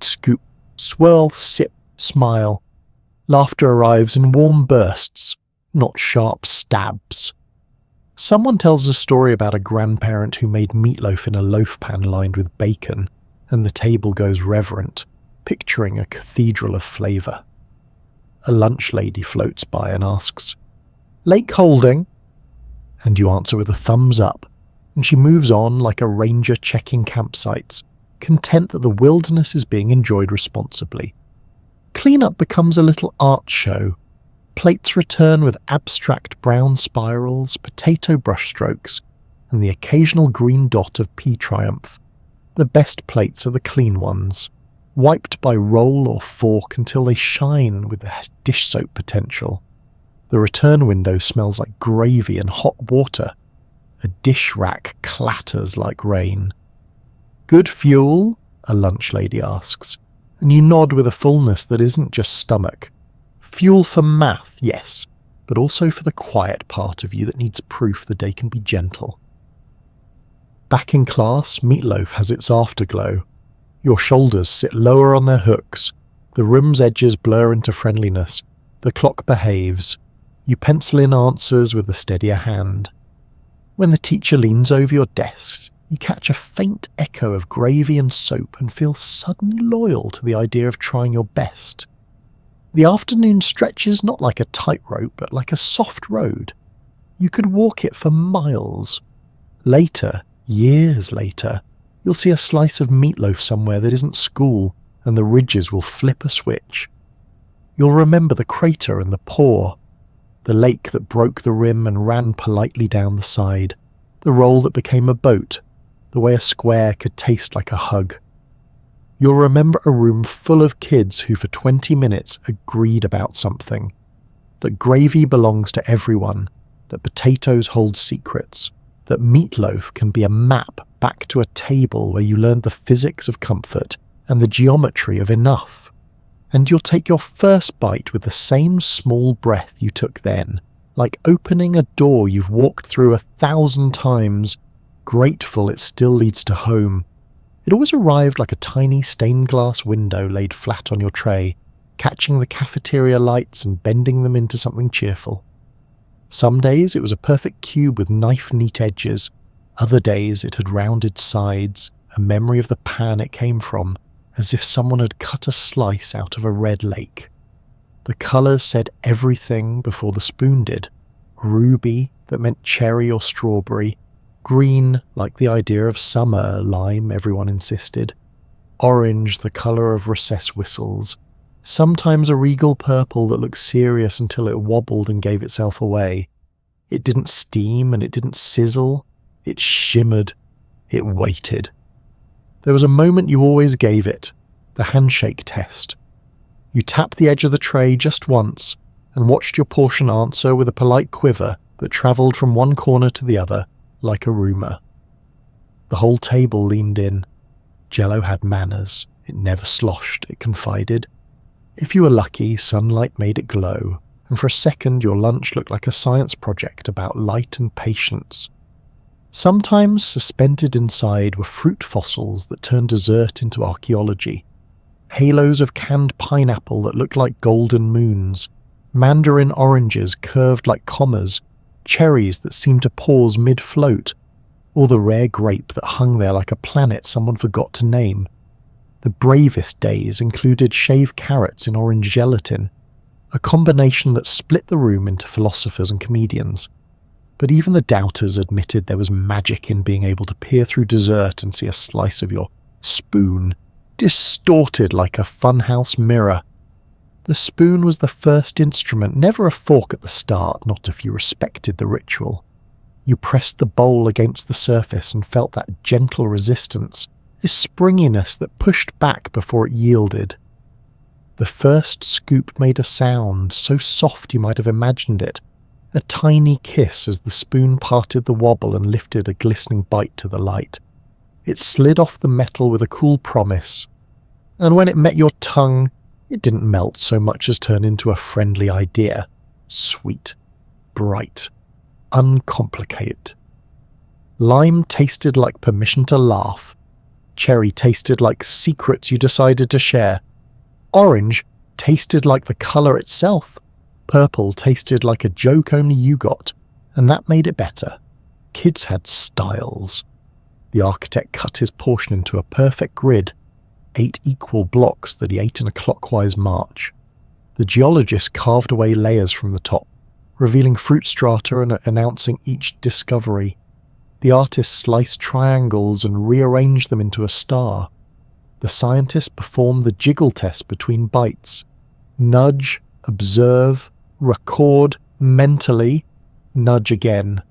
scoop, swirl, sip, smile. Laughter arrives in warm bursts, not sharp stabs. Someone tells a story about a grandparent who made meatloaf in a loaf pan lined with bacon, and the table goes reverent, picturing a cathedral of flavour. a lunch lady floats by and asks, "Lake holding?" And you answer with a thumbs up, and she moves on like a ranger checking campsites, content that the wilderness is being enjoyed responsibly. Cleanup becomes a little art show. Plates return with abstract brown spirals, potato brushstrokes, and the occasional green dot of pea triumph. The best plates are the clean ones, wiped by roll or fork until they shine with the dish soap potential. The return window smells like gravy and hot water. A dish rack clatters like rain. "Good fuel?" a lunch lady asks, and you nod with a fullness that isn't just stomach. Fuel for math, yes, but also for the quiet part of you that needs proof the day can be gentle. Back in class, meatloaf has its afterglow. Your shoulders sit lower on their hooks, the room's edges blur into friendliness, the clock behaves. You pencil in answers with a steadier hand. When the teacher leans over your desk, you catch a faint echo of gravy and soap and feel suddenly loyal to the idea of trying your best. The afternoon stretches not like a tightrope, but like a soft road. You could walk it for miles. Later, years later, you'll see a slice of meatloaf somewhere that isn't school, and the ridges will flip a switch. You'll remember the crater and the pour, the lake that broke the rim and ran politely down the side, the roll that became a boat, the way a square could taste like a hug. You'll remember a room full of kids who for 20 minutes agreed about something, that gravy belongs to everyone, that potatoes hold secrets, that meatloaf can be a map back to a table where you learned the physics of comfort and the geometry of enough. And you'll take your first bite with the same small breath you took then, like opening a door you've walked through 1,000 times, grateful it still leads to home. It always arrived like a tiny stained glass window laid flat on your tray, catching the cafeteria lights and bending them into something cheerful. Some days it was a perfect cube with knife-neat edges. Other days it had rounded sides, a memory of the pan it came from, as if someone had cut a slice out of a red lake. The colours said everything before the spoon did. Ruby, that meant cherry or strawberry. Green, like the idea of summer, lime, everyone insisted. Orange, the colour of recess whistles. Sometimes a regal purple that looked serious until it wobbled and gave itself away. It didn't steam and it didn't sizzle. It shimmered. It waited. There was a moment you always gave it, the handshake test. You tapped the edge of the tray just once and watched your portion answer with a polite quiver that travelled from one corner to the other, like a rumour. The whole table leaned in. Jello had manners. It never sloshed, it confided. If you were lucky, sunlight made it glow, and for a second your lunch looked like a science project about light and patience. Sometimes suspended inside were fruit fossils that turned dessert into archaeology. Halos of canned pineapple that looked like golden moons, mandarin oranges curved like commas, cherries that seemed to pause mid-float, or the rare grape that hung there like a planet someone forgot to name. The bravest days included shaved carrots in orange gelatin, a combination that split the room into philosophers and comedians. But even the doubters admitted there was magic in being able to peer through dessert and see a slice of your spoon, distorted like a funhouse mirror. The spoon was the first instrument, never a fork at the start, not if you respected the ritual. You pressed the bowl against the surface and felt that gentle resistance, this springiness that pushed back before it yielded. The first scoop made a sound, so soft you might have imagined it, a tiny kiss as the spoon parted the wobble and lifted a glistening bite to the light. It slid off the metal with a cool promise, and when it met your tongue, it didn't melt so much as turn into a friendly idea. Sweet, bright, uncomplicated. Lime tasted like permission to laugh. Cherry tasted like secrets you decided to share. Orange tasted like the colour itself. Purple tasted like a joke only you got, and that made it better. Kids had styles. The architect cut his portion into a perfect grid, 8 equal blocks that he ate in a clockwise march. The geologist carved away layers from the top, revealing fruit strata and announcing each discovery. The artist sliced triangles and rearranged them into a star. The scientist performed the jiggle test between bites. Nudge, observe, record, mentally, nudge again.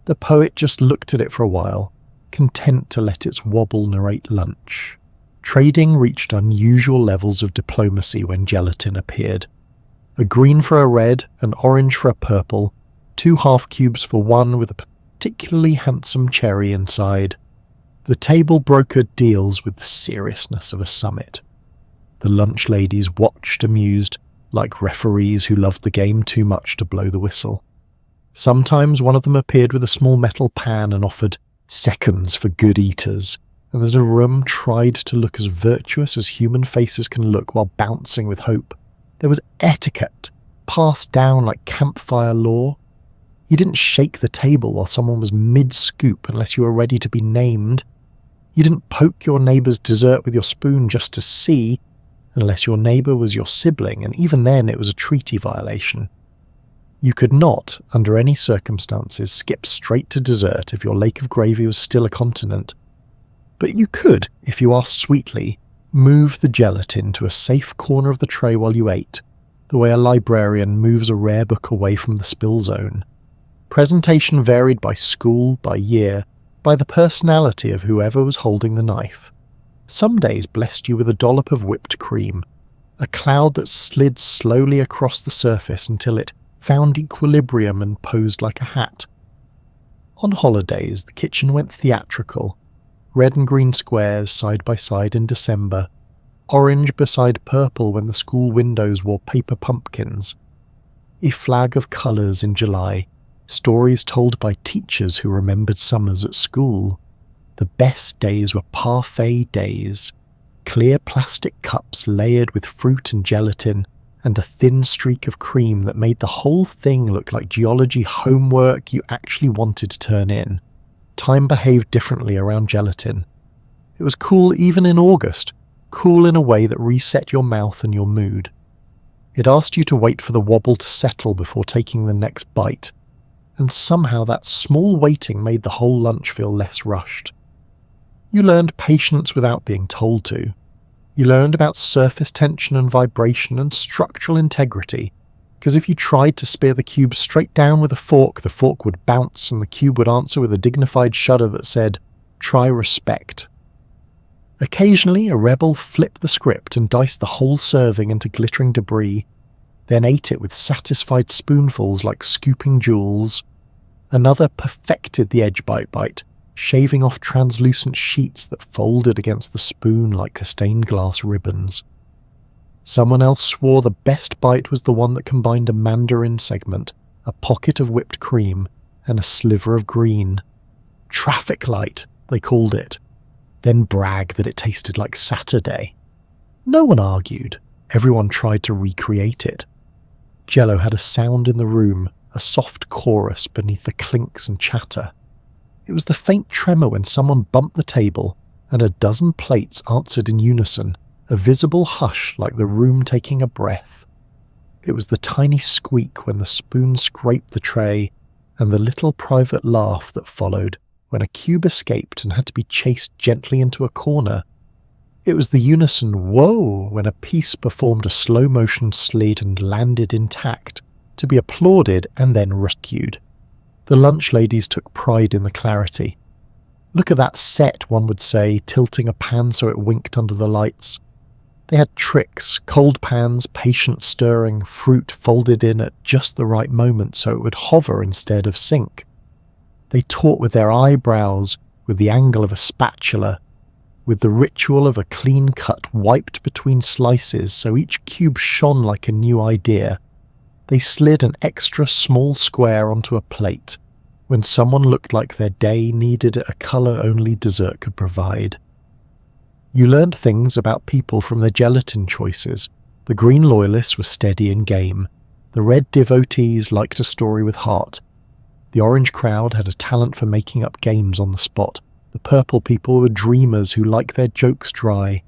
The poet just looked at it for a while, content to let its wobble narrate lunch. Trading reached unusual levels of diplomacy when gelatin appeared. A green for a red, an orange for a purple, 2 half cubes for one with a particularly handsome cherry inside. The table brokered deals with the seriousness of a summit. The lunch ladies watched amused, like referees who loved the game too much to blow the whistle. Sometimes one of them appeared with a small metal pan and offered seconds for good eaters, and the room tried to look as virtuous as human faces can look while bouncing with hope. There was etiquette, passed down like campfire lore. You didn't shake the table while someone was mid-scoop unless you were ready to be named. You didn't poke your neighbour's dessert with your spoon just to see, unless your neighbour was your sibling, and even then it was a treaty violation. You could not, under any circumstances, skip straight to dessert if your lake of gravy was still a continent. But you could, if you asked sweetly, move the gelatin to a safe corner of the tray while you ate, the way a librarian moves a rare book away from the spill zone. Presentation varied by school, by year, by the personality of whoever was holding the knife. Some days blessed you with a dollop of whipped cream, a cloud that slid slowly across the surface until it found equilibrium and posed like a hat. On holidays, the kitchen went theatrical, red and green squares side by side in December, orange beside purple when the school windows wore paper pumpkins, a flag of colours in July, stories told by teachers who remembered summers at school. The best days were parfait days, clear plastic cups layered with fruit and gelatin, and a thin streak of cream that made the whole thing look like geology homework you actually wanted to turn in. Time behaved differently around gelatin. It was cool even in August, cool in a way that reset your mouth and your mood. It asked you to wait for the wobble to settle before taking the next bite, and somehow that small waiting made the whole lunch feel less rushed. You learned patience without being told to. You learned about surface tension and vibration and structural integrity, because if you tried to spear the cube straight down with a fork, the fork would bounce and the cube would answer with a dignified shudder that said, "Try respect." Occasionally, a rebel flipped the script and diced the whole serving into glittering debris, then ate it with satisfied spoonfuls like scooping jewels. Another perfected the edge bite, shaving off translucent sheets that folded against the spoon like stained glass ribbons. Someone else swore the best bite was the one that combined a mandarin segment, a pocket of whipped cream, and a sliver of green. Traffic light, they called it, then bragged that it tasted like Saturday. No one argued. Everyone tried to recreate it. Jello had a sound in the room, a soft chorus beneath the clinks and chatter. It was the faint tremor when someone bumped the table, and a dozen plates answered in unison, a visible hush like the room taking a breath. It was the tiny squeak when the spoon scraped the tray, and the little private laugh that followed when a cube escaped and had to be chased gently into a corner. It was the unison whoa when a piece performed a slow-motion slid and landed intact, to be applauded and then rescued. The lunch ladies took pride in the clarity. "Look at that set," one would say, tilting a pan so it winked under the lights. They had tricks, cold pans, patient stirring, fruit folded in at just the right moment so it would hover instead of sink. They taught with their eyebrows, with the angle of a spatula, with the ritual of a clean cut wiped between slices so each cube shone like a new idea. They slid an extra small square onto a plate when someone looked like their day needed a colour only dessert could provide. You learned things about people from their gelatin choices. The green loyalists were steady in game. The red devotees liked a story with heart. The orange crowd had a talent for making up games on the spot. The purple people were dreamers who liked their jokes dry.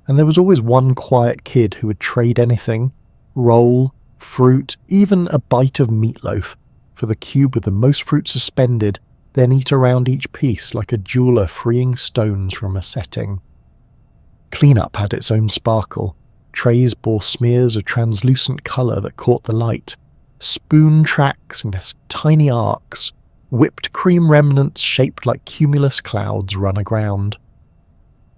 And there was always one quiet kid who would trade anything, roll, fruit, even a bite of meatloaf, for the cube with the most fruit suspended, then eat around each piece like a jeweller freeing stones from a setting. Cleanup had its own sparkle. Trays bore smears of translucent colour that caught the light, spoon tracks and tiny arcs, whipped cream remnants shaped like cumulus clouds run aground.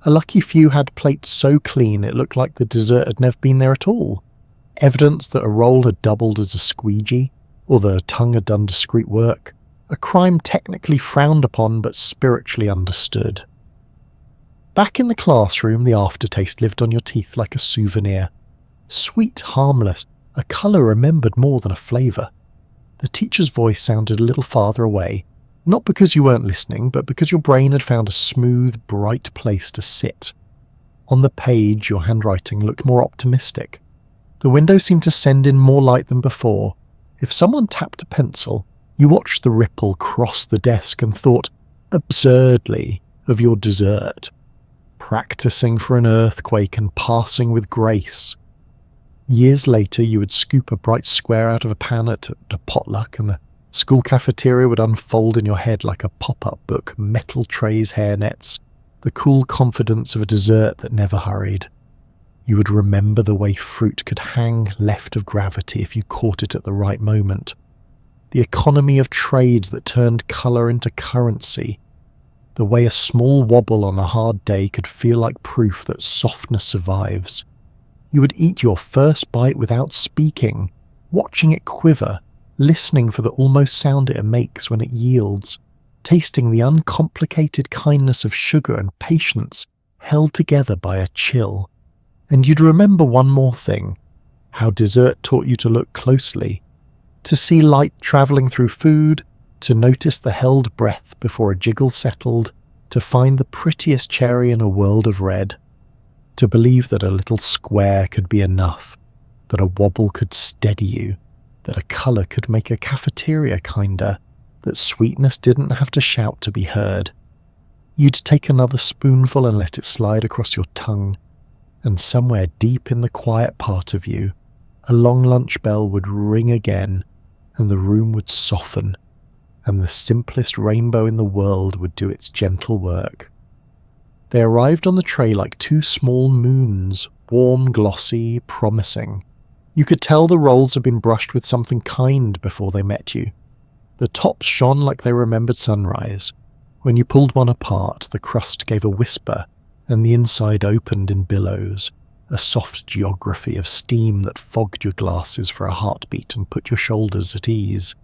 A lucky few had plates so clean it looked like the dessert had never been there at all, evidence that a roll had doubled as a squeegee, or the tongue had done discreet work, a crime technically frowned upon but spiritually understood. Back in the classroom, the aftertaste lived on your teeth like a souvenir. Sweet, harmless, a colour remembered more than a flavour. The teacher's voice sounded a little farther away, not because you weren't listening, but because your brain had found a smooth, bright place to sit. On the page, your handwriting looked more optimistic. The window seemed to send in more light than before. If someone tapped a pencil, you watched the ripple cross the desk and thought, absurdly, of your dessert. Practicing for an earthquake and passing with grace. Years later, you would scoop a bright square out of a pan at a potluck, and the school cafeteria would unfold in your head like a pop-up book, metal trays, hairnets, the cool confidence of a dessert that never hurried. You would remember the way fruit could hang left of gravity if you caught it at the right moment. The economy of trades that turned colour into currency. The way a small wobble on a hard day could feel like proof that softness survives. You would eat your first bite without speaking, watching it quiver, listening for the almost sound it makes when it yields, tasting the uncomplicated kindness of sugar and patience held together by a chill. And you'd remember one more thing, how dessert taught you to look closely, to see light travelling through food, to notice the held breath before a jiggle settled, to find the prettiest cherry in a world of red, to believe that a little square could be enough, that a wobble could steady you, that a colour could make a cafeteria kinder, that sweetness didn't have to shout to be heard. You'd take another spoonful and let it slide across your tongue, and somewhere deep in the quiet part of you, a long lunch bell would ring again, and the room would soften, and the simplest rainbow in the world would do its gentle work. They arrived on the tray like two small moons, warm, glossy, promising. You could tell the rolls had been brushed with something kind before they met you. The tops shone like they remembered sunrise. When you pulled one apart, the crust gave a whisper, and the inside opened in billows, a soft geography of steam that fogged your glasses for a heartbeat and put your shoulders at ease.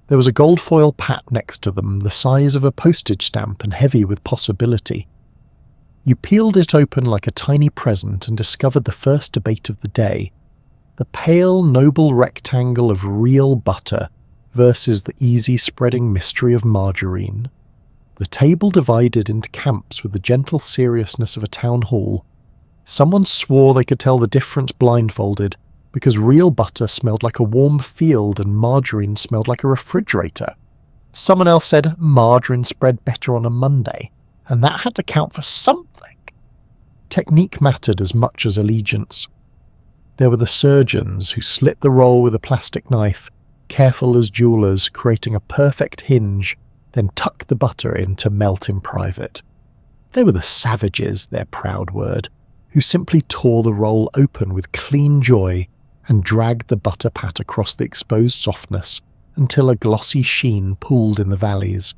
There was a gold foil pat next to them, the size of a postage stamp and heavy with possibility. You peeled it open like a tiny present and discovered the first debate of the day, the pale, noble rectangle of real butter versus the easy-spreading mystery of margarine. The table divided into camps with the gentle seriousness of a town hall. Someone swore they could tell the difference blindfolded, because real butter smelled like a warm field and margarine smelled like a refrigerator. Someone else said margarine spread better on a Monday, and that had to count for something. Technique mattered as much as allegiance. There were the surgeons who slit the roll with a plastic knife, careful as jewellers, creating a perfect hinge, then tucked the butter in to melt in private. There were the savages, their proud word, who simply tore the roll open with clean joy and dragged the butter pat across the exposed softness until a glossy sheen pooled in the valleys.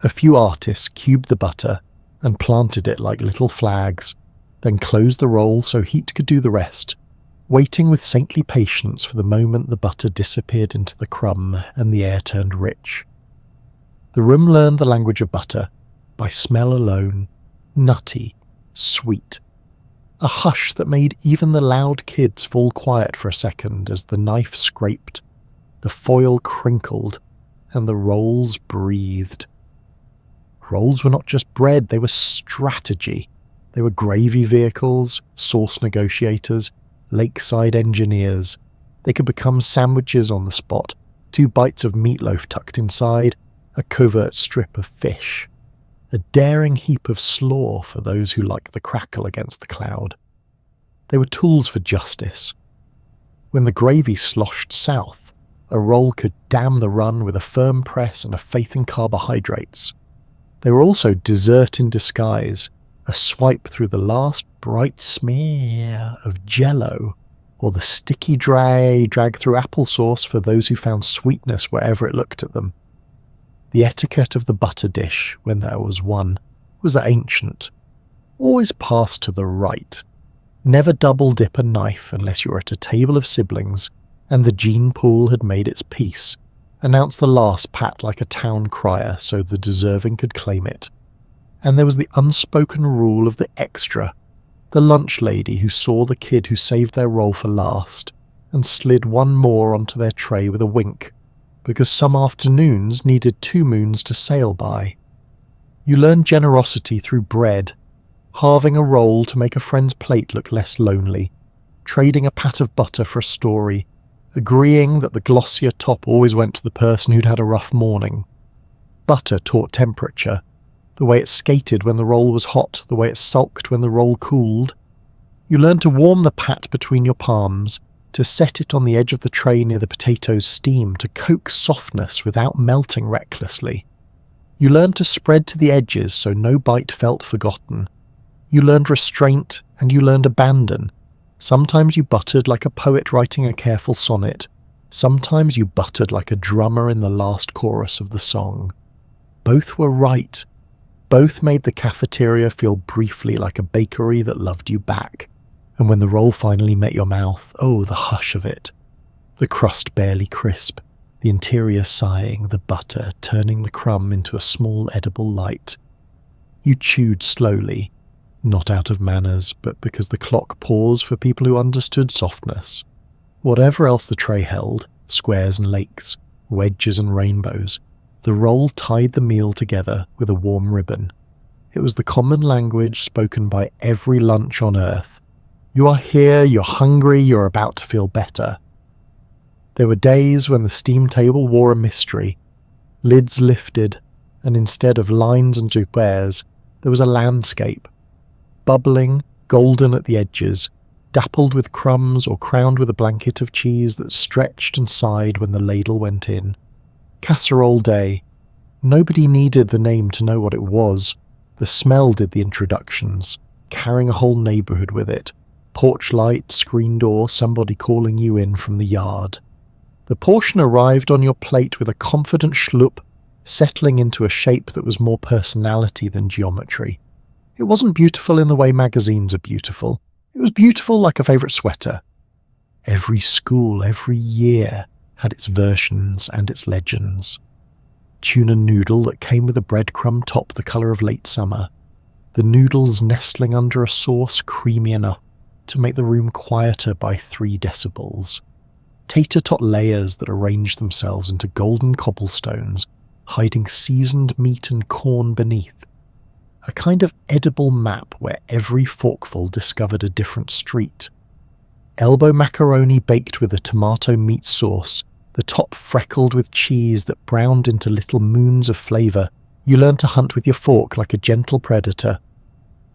A few artists cubed the butter and planted it like little flags, then closed the roll so heat could do the rest, waiting with saintly patience for the moment the butter disappeared into the crumb and the air turned rich. The room learned the language of butter, by smell alone, nutty, sweet. A hush that made even the loud kids fall quiet for a second as the knife scraped, the foil crinkled, and the rolls breathed. Rolls were not just bread, they were strategy. They were gravy vehicles, sauce negotiators, lakeside engineers. They could become sandwiches on the spot, 2 bites of meatloaf tucked inside, a covert strip of fish. A daring heap of slaw for those who liked the crackle against the cloud. They were tools for justice. When the gravy sloshed south, a roll could dam the run with a firm press and a faith in carbohydrates. They were also dessert in disguise, a swipe through the last bright smear of jello, or the sticky drag through applesauce for those who found sweetness wherever it looked at them. The etiquette of the butter dish, when there was one, was ancient. Always pass to the right. Never double dip a knife unless you were at a table of siblings and the gene pool had made its peace. Announce the last pat like a town crier so the deserving could claim it. And there was the unspoken rule of the extra, the lunch lady who saw the kid who saved their roll for last and slid one more onto their tray with a wink, because some afternoons needed 2 moons to sail by. You learned generosity through bread, halving a roll to make a friend's plate look less lonely, trading a pat of butter for a story, agreeing that the glossier top always went to the person who'd had a rough morning. Butter taught temperature, the way it skated when the roll was hot, the way it sulked when the roll cooled. You learned to warm the pat between your palms, to set it on the edge of the tray near the potatoes' steam, to coax softness without melting recklessly. You learned to spread to the edges so no bite felt forgotten. You learned restraint and you learned abandon. Sometimes you buttered like a poet writing a careful sonnet. Sometimes you buttered like a drummer in the last chorus of the song. Both were right. Both made the cafeteria feel briefly like a bakery that loved you back. And when the roll finally met your mouth, oh, the hush of it. The crust barely crisp, the interior sighing, the butter turning the crumb into a small edible light. You chewed slowly, not out of manners, but because the clock paused for people who understood softness. Whatever else the tray held, squares and lakes, wedges and rainbows, the roll tied the meal together with a warm ribbon. It was the common language spoken by every lunch on earth. You are here, you're hungry, you're about to feel better. There were days when the steam table wore a mystery. Lids lifted, and instead of lines and squares, there was a landscape. Bubbling, golden at the edges, dappled with crumbs or crowned with a blanket of cheese that stretched and sighed when the ladle went in. Casserole day. Nobody needed the name to know what it was. The smell did the introductions, carrying a whole neighbourhood with it. Porch light, screen door, somebody calling you in from the yard. The portion arrived on your plate with a confident schlup, settling into a shape that was more personality than geometry. It wasn't beautiful in the way magazines are beautiful. It was beautiful like a favourite sweater. Every school, every year, had its versions and its legends. Tuna noodle that came with a breadcrumb top the colour of late summer. The noodles nestling under a sauce creamy enough to make the room quieter by 3 decibels. Tater-tot layers that arranged themselves into golden cobblestones, hiding seasoned meat and corn beneath. A kind of edible map where every forkful discovered a different street. Elbow macaroni baked with a tomato meat sauce, the top freckled with cheese that browned into little moons of flavour. You learned to hunt with your fork like a gentle predator.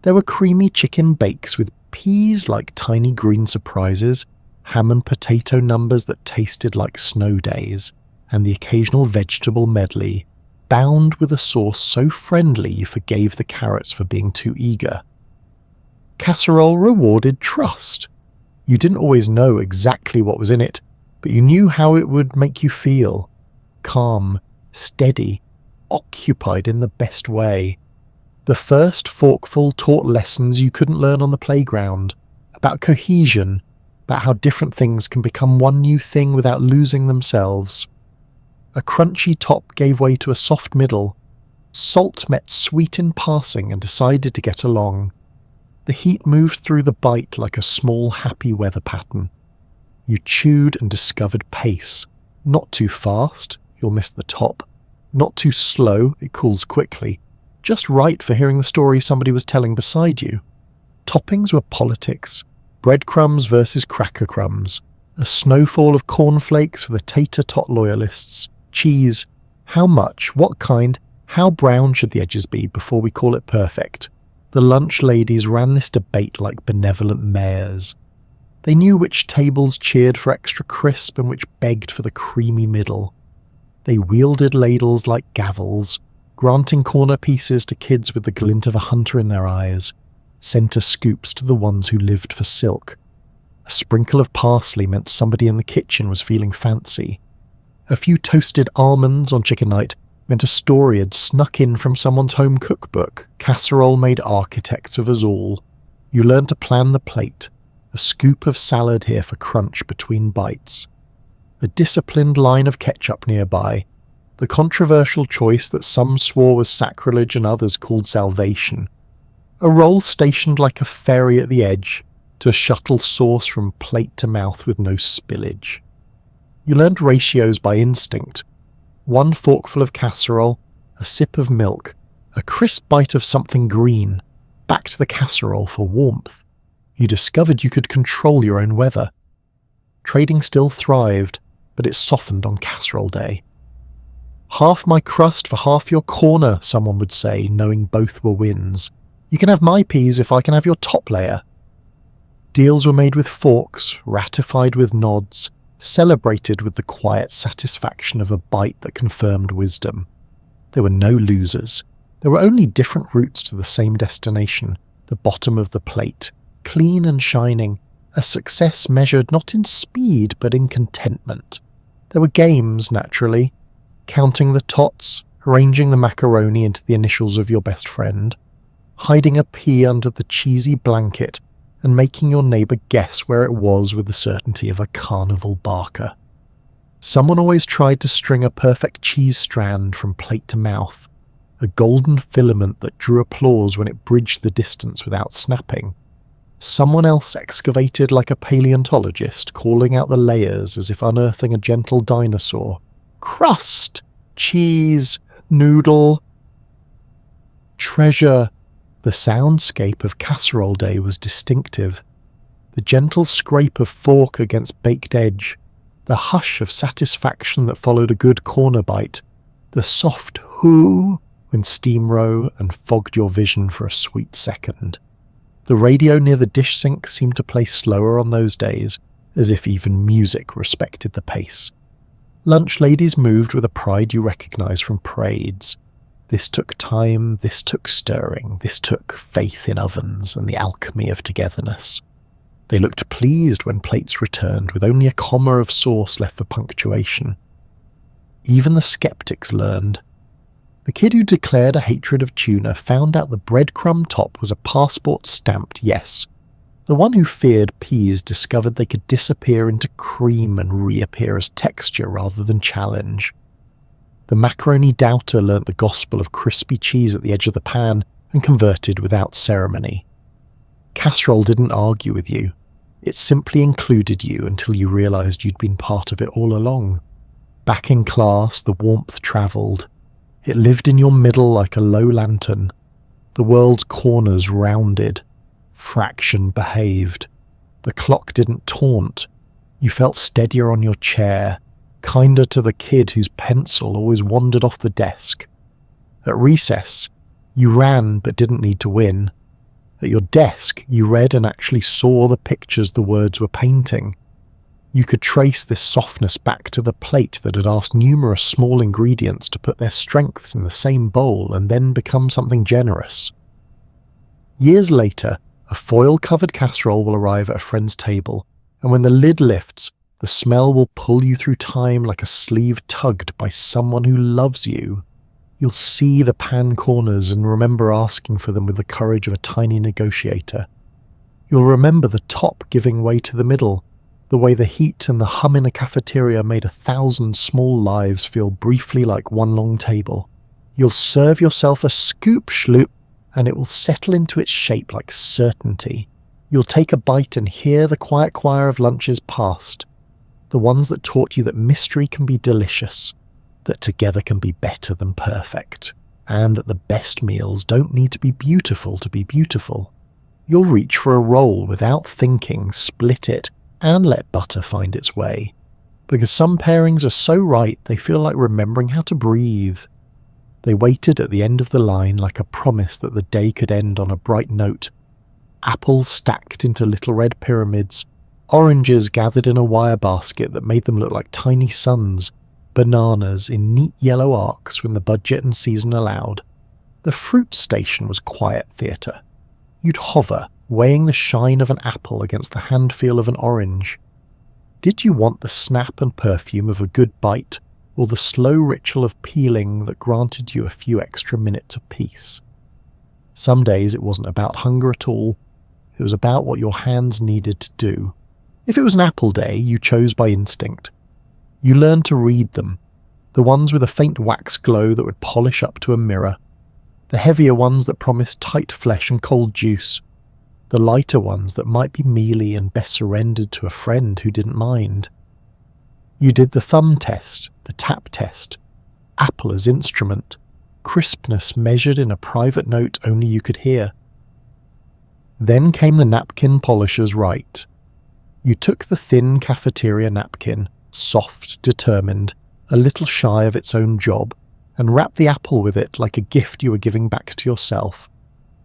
There were creamy chicken bakes with peas like tiny green surprises, ham and potato numbers that tasted like snow days, and the occasional vegetable medley, bound with a sauce so friendly you forgave the carrots for being too eager. Casserole rewarded trust. You didn't always know exactly what was in it, but you knew how it would make you feel. Calm, steady, occupied in the best way. The first forkful taught lessons you couldn't learn on the playground, about cohesion, about how different things can become one new thing without losing themselves. A crunchy top gave way to a soft middle. Salt met sweet in passing and decided to get along. The heat moved through the bite like a small happy weather pattern. You chewed and discovered pace. Not too fast, you'll miss the top. Not too slow, it cools quickly. Just right for hearing the story somebody was telling beside you. Toppings were politics. Breadcrumbs versus cracker crumbs. A snowfall of cornflakes for the tater-tot loyalists. Cheese. How much? What kind? How brown should the edges be before we call it perfect? The lunch ladies ran this debate like benevolent mayors. They knew which tables cheered for extra crisp and which begged for the creamy middle. They wielded ladles like gavels, granting corner pieces to kids with the glint of a hunter in their eyes, centre scoops to the ones who lived for silk. A sprinkle of parsley meant somebody in the kitchen was feeling fancy. A few toasted almonds on chicken night meant a story had snuck in from someone's home cookbook. Casserole made architects of us all. You learned to plan the plate, a scoop of salad here for crunch between bites. A disciplined line of ketchup nearby, the controversial choice that some swore was sacrilege and others called salvation. A roll stationed like a ferry at the edge to shuttle sauce from plate to mouth with no spillage. You learned ratios by instinct. 1 forkful of casserole, a sip of milk, a crisp bite of something green, back to the casserole for warmth. You discovered you could control your own weather. Trading still thrived, but it softened on casserole day. Half my crust for half your corner, someone would say, knowing both were wins. You can have my peas if I can have your top layer. Deals were made with forks, ratified with nods, celebrated with the quiet satisfaction of a bite that confirmed wisdom. There were no losers. There were only different routes to the same destination, the bottom of the plate, clean and shining, a success measured not in speed but in contentment. There were games, naturally, counting the tots, arranging the macaroni into the initials of your best friend, hiding a pea under the cheesy blanket and making your neighbour guess where it was with the certainty of a carnival barker. Someone always tried to string a perfect cheese strand from plate to mouth, a golden filament that drew applause when it bridged the distance without snapping. Someone else excavated like a paleontologist, calling out the layers as if unearthing a gentle dinosaur. Crust, cheese, noodle, treasure. The soundscape of casserole day was distinctive. The gentle scrape of fork against baked edge, the hush of satisfaction that followed a good corner bite, the soft hoo when steam rose and fogged your vision for a sweet second. The radio near the dish sink seemed to play slower on those days, as if even music respected the pace. Lunch ladies moved with a pride you recognise from parades. This took time, this took stirring, this took faith in ovens and the alchemy of togetherness. They looked pleased when plates returned with only a comma of sauce left for punctuation. Even the skeptics learned. The kid who declared a hatred of tuna found out the breadcrumb top was a passport-stamped yes. The one who feared peas discovered they could disappear into cream and reappear as texture rather than challenge. The macaroni doubter learnt the gospel of crispy cheese at the edge of the pan and converted without ceremony. Casserole didn't argue with you. It simply included you until you realised you'd been part of it all along. Back in class, the warmth travelled. It lived in your middle like a low lantern. The world's corners rounded. Fraction behaved. The clock didn't taunt. You felt steadier on your chair, kinder to the kid whose pencil always wandered off the desk. At recess, you ran but didn't need to win. At your desk, you read and actually saw the pictures the words were painting. You could trace this softness back to the plate that had asked numerous small ingredients to put their strengths in the same bowl and then become something generous. Years later, a foil-covered casserole will arrive at a friend's table, and when the lid lifts, the smell will pull you through time like a sleeve tugged by someone who loves you. You'll see the pan corners and remember asking for them with the courage of a tiny negotiator. You'll remember the top giving way to the middle, the way the heat and the hum in a cafeteria made 1,000 small lives feel briefly like one long table. You'll serve yourself a scoop schloop, and it will settle into its shape like certainty. You'll take a bite and hear the quiet choir of lunches past, the ones that taught you that mystery can be delicious, that together can be better than perfect, and that the best meals don't need to be beautiful to be beautiful. You'll reach for a roll without thinking, split it, and let butter find its way, because some pairings are so right they feel like remembering how to breathe. They waited at the end of the line like a promise that the day could end on a bright note. Apples stacked into little red pyramids, Oranges gathered in a wire basket that made them look like tiny suns, bananas in neat yellow arcs when the budget and season allowed. The fruit station was quiet theatre. You'd hover, weighing the shine of an apple against the hand feel of an orange. Did you want the snap and perfume of a good bite, or the slow ritual of peeling that granted you a few extra minutes of peace? Some days it wasn't about hunger at all. It was about what your hands needed to do. If it was an apple day, you chose by instinct. You learned to read them, the ones with a faint wax glow that would polish up to a mirror, the heavier ones that promised tight flesh and cold juice, the lighter ones that might be mealy and best surrendered to a friend who didn't mind. You did the thumb test, the tap test, apple as instrument, crispness measured in a private note only you could hear. Then came the napkin polisher's right. You took the thin cafeteria napkin, soft, determined, a little shy of its own job, and wrapped the apple with it like a gift you were giving back to yourself.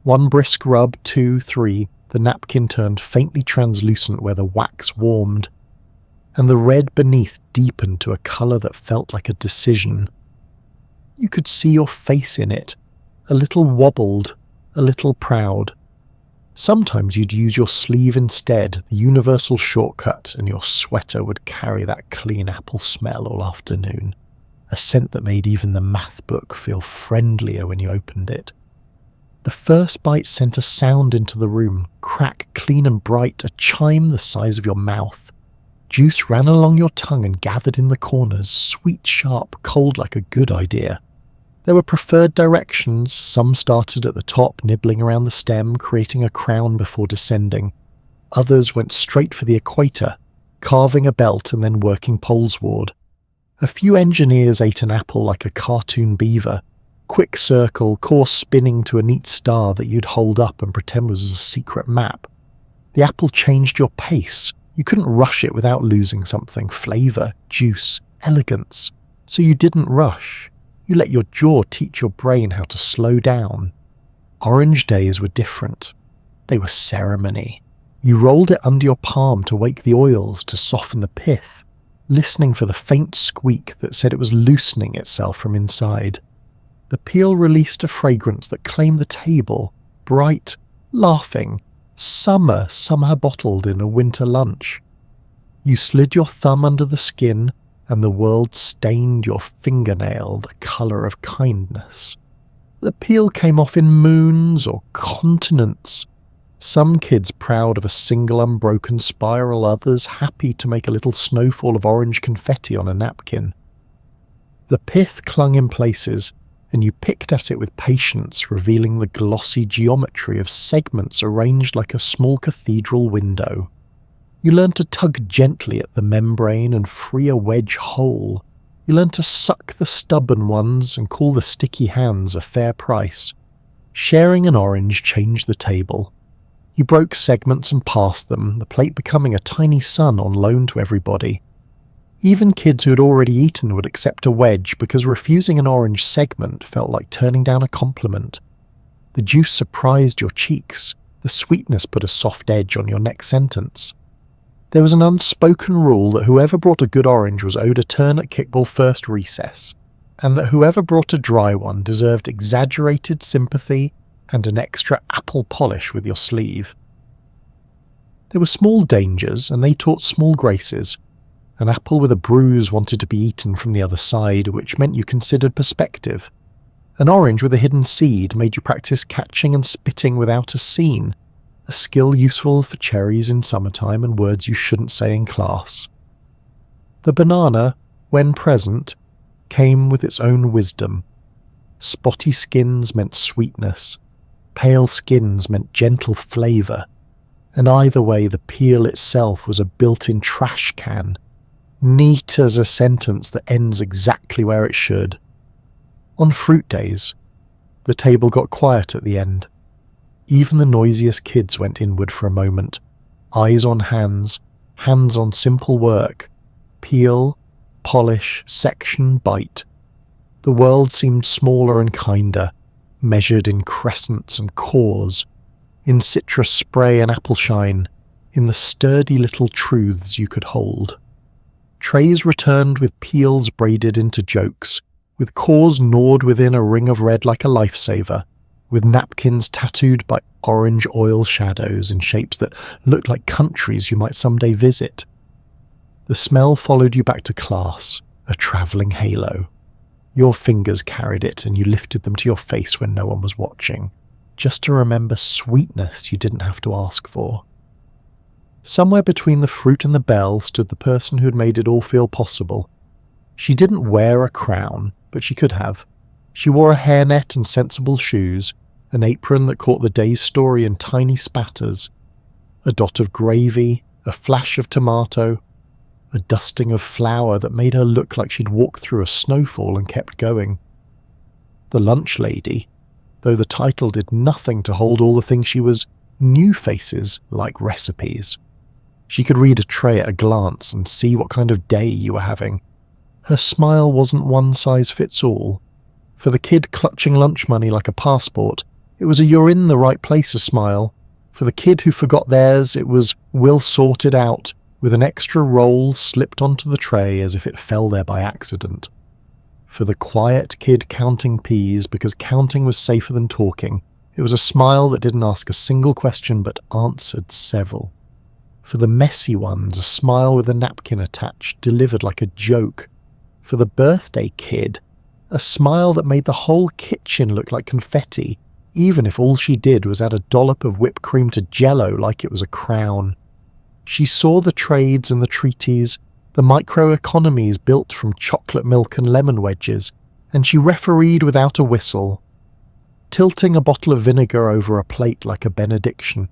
One brisk rub, 2, 3, the napkin turned faintly translucent where the wax warmed, and the red beneath deepened to a colour that felt like a decision. You could see your face in it, a little wobbled, a little proud. Sometimes you'd use your sleeve instead, the universal shortcut, and your sweater would carry that clean apple smell all afternoon, a scent that made even the math book feel friendlier when you opened it. The first bite sent a sound into the room, crack clean and bright, a chime the size of your mouth. Juice ran along your tongue and gathered in the corners, sweet, sharp, cold like a good idea. There were preferred directions. Some started at the top, nibbling around the stem, creating a crown before descending. Others went straight for the equator, carving a belt and then working polesward. A few engineers ate an apple like a cartoon beaver. Quick circle, course spinning to a neat star that you'd hold up and pretend was a secret map. The apple changed your pace. You couldn't rush it without losing something, flavour, juice, elegance. So you didn't rush. You let your jaw teach your brain how to slow down. Orange days were different. They were ceremony. You rolled it under your palm to wake the oils, to soften the pith, listening for the faint squeak that said it was loosening itself from inside. The peel released a fragrance that claimed the table, bright, laughing, summer somehow bottled in a winter lunch. You slid your thumb under the skin, and the world stained your fingernail the colour of kindness. The peel came off in moons or continents. Some kids proud of a single unbroken spiral, others happy to make a little snowfall of orange confetti on a napkin. The pith clung in places, and you picked at it with patience, revealing the glossy geometry of segments arranged like a small cathedral window. You learned to tug gently at the membrane and free a wedge whole. You learned to suck the stubborn ones and call the sticky hands a fair price. Sharing an orange changed the table. You broke segments and passed them, the plate becoming a tiny sun on loan to everybody. Even kids who had already eaten would accept a wedge because refusing an orange segment felt like turning down a compliment. The juice surprised your cheeks. The sweetness put a soft edge on your next sentence. There was an unspoken rule that whoever brought a good orange was owed a turn at kickball first recess, and that whoever brought a dry one deserved exaggerated sympathy and an extra apple polish with your sleeve. There were small dangers, and they taught small graces. An apple with a bruise wanted to be eaten from the other side, which meant you considered perspective. An orange with a hidden seed made you practice catching and spitting without a scene, a skill useful for cherries in summertime and words you shouldn't say in class. The banana, when present, came with its own wisdom. Spotty skins meant sweetness, pale skins meant gentle flavour, and either way the peel itself was a built-in trash can, neat as a sentence that ends exactly where it should. On fruit days, the table got quiet at the end. Even the noisiest kids went inward for a moment, eyes on hands on simple work, peel, polish, section, bite. The world seemed smaller and kinder, measured in crescents and cores, in citrus spray and apple shine, in the sturdy little truths you could hold. Trays returned with peels braided into jokes, with cores gnawed within a ring of red like a lifesaver, with napkins tattooed by orange oil shadows in shapes that looked like countries you might someday visit. The smell followed you back to class, a travelling halo. Your fingers carried it and you lifted them to your face when no one was watching, just to remember sweetness you didn't have to ask for. Somewhere between the fruit and the bell stood the person who had made it all feel possible. She didn't wear a crown, but she could have. She wore a hairnet and sensible shoes, an apron that caught the day's story in tiny spatters, a dot of gravy, a flash of tomato, a dusting of flour that made her look like she'd walked through a snowfall and kept going. The lunch lady, though the title did nothing to hold all the things she was, knew faces like recipes. She could read a tray at a glance and see what kind of day you were having. Her smile wasn't one size fits all. For the kid clutching lunch money like a passport, it was a you're in the right place a smile. For the kid who forgot theirs, it was we'll sort it out, with an extra roll slipped onto the tray as if it fell there by accident. For the quiet kid counting peas because counting was safer than talking, it was a smile that didn't ask a single question but answered several. For the messy ones, a smile with a napkin attached, delivered like a joke. For the birthday kid, a smile that made the whole kitchen look like confetti, even if all she did was add a dollop of whipped cream to Jell-O like it was a crown. She saw the trades and the treaties, the microeconomies built from chocolate milk and lemon wedges, and she refereed without a whistle, tilting a bottle of vinegar over a plate like a benediction,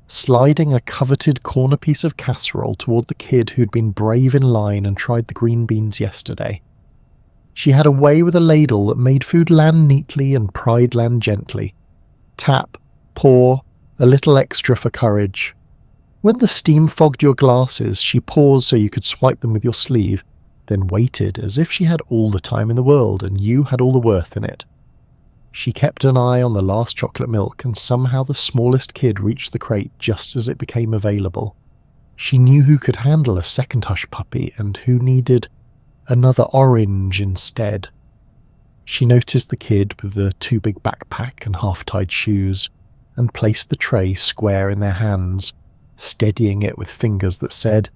sliding a coveted corner piece of casserole toward the kid who'd been brave in line and tried the green beans yesterday. She had a way with a ladle that made food land neatly and pride land gently. Tap, pour, a little extra for courage. When the steam fogged your glasses, she paused so you could swipe them with your sleeve, then waited as if she had all the time in the world and you had all the worth in it. She kept an eye on the last chocolate milk, and somehow the smallest kid reached the crate just as it became available. She knew who could handle a second hush puppy and who needed another orange instead. She noticed the kid with the too big backpack and half-tied shoes, and placed the tray square in their hands, steadying it with fingers that said,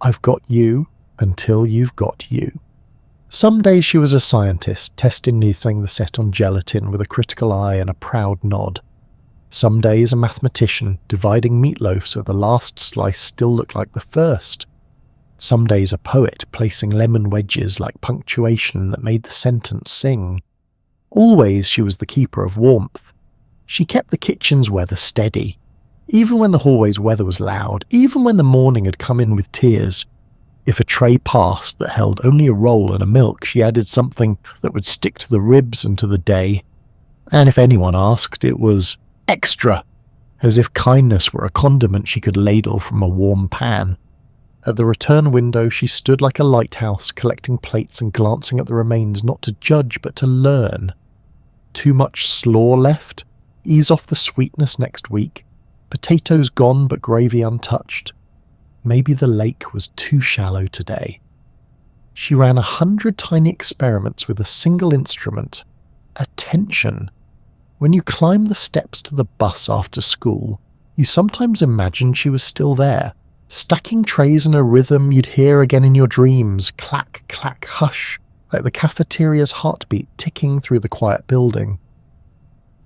"I've got you until you've got you." Some days she was a scientist, testing the set on gelatin with a critical eye and a proud nod. Some days a mathematician, dividing meatloaf so the last slice still looked like the first. Some days a poet, placing lemon wedges like punctuation that made the sentence sing. Always she was the keeper of warmth. She kept the kitchen's weather steady, even when the hallway's weather was loud, even when the morning had come in with tears. If a tray passed that held only a roll and a milk, she added something that would stick to the ribs and to the day. And if anyone asked, it was extra, as if kindness were a condiment she could ladle from a warm pan. At the return window she stood like a lighthouse, collecting plates and glancing at the remains, not to judge but to learn. Too much slaw left? Ease off the sweetness next week. Potatoes gone but gravy untouched. Maybe the lake was too shallow today. She ran 100 tiny experiments with a single instrument. Attention. When you climbed the steps to the bus after school, you sometimes imagined she was still there, stacking trays in a rhythm you'd hear again in your dreams, clack, clack, hush, like the cafeteria's heartbeat ticking through the quiet building.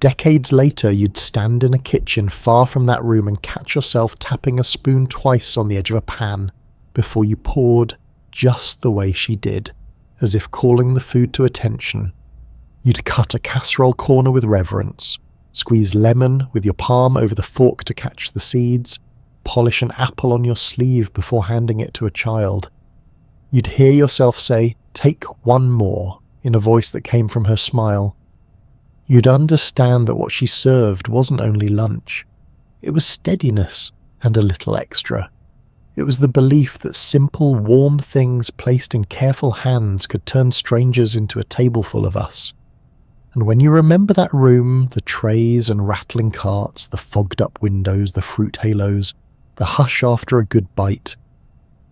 Decades later, you'd stand in a kitchen far from that room and catch yourself tapping a spoon twice on the edge of a pan before you poured just the way she did, as if calling the food to attention. You'd cut a casserole corner with reverence, squeeze lemon with your palm over the fork to catch the seeds, polish an apple on your sleeve before handing it to a child. You'd hear yourself say, "Take one more," in a voice that came from her smile. You'd understand that what she served wasn't only lunch. It was steadiness and a little extra. It was the belief that simple, warm things placed in careful hands could turn strangers into a tableful of us. And when you remember that room, the trays and rattling carts, the fogged-up windows, the fruit halos, the hush after a good bite.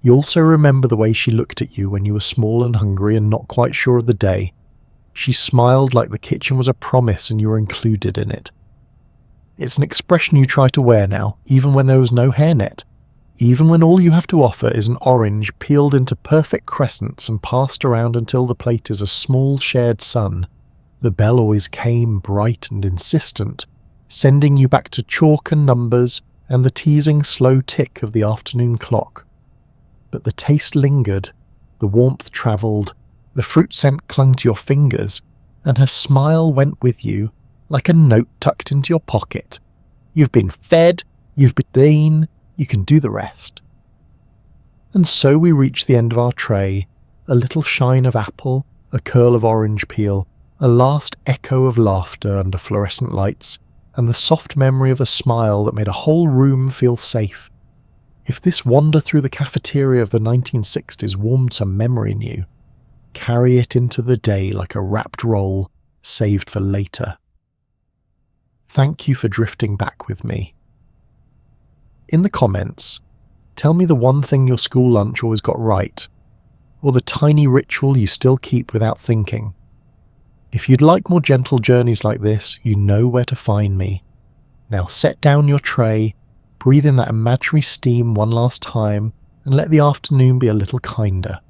You also remember the way she looked at you when you were small and hungry and not quite sure of the day. She smiled like the kitchen was a promise and you were included in it. It's an expression you try to wear now, even when there was no hairnet. Even when all you have to offer is an orange peeled into perfect crescents and passed around until the plate is a small shared sun. The bell always came bright and insistent, sending you back to chalk and numbers and the teasing slow tick of the afternoon clock. But the taste lingered, the warmth travelled, the fruit scent clung to your fingers, and her smile went with you like a note tucked into your pocket. You've been fed, you've been seen, you can do the rest. And so we reach the end of our tray, a little shine of apple, a curl of orange peel, a last echo of laughter under fluorescent lights, and the soft memory of a smile that made a whole room feel safe. If this wander through the cafeteria of the 1960s warmed some memory in you, carry it into the day like a wrapped roll, saved for later. Thank you for drifting back with me. In the comments, tell me the one thing your school lunch always got right, or the tiny ritual you still keep without thinking. If you'd like more gentle journeys like this, you know where to find me. Now set down your tray, breathe in that imaginary steam one last time, and let the afternoon be a little kinder.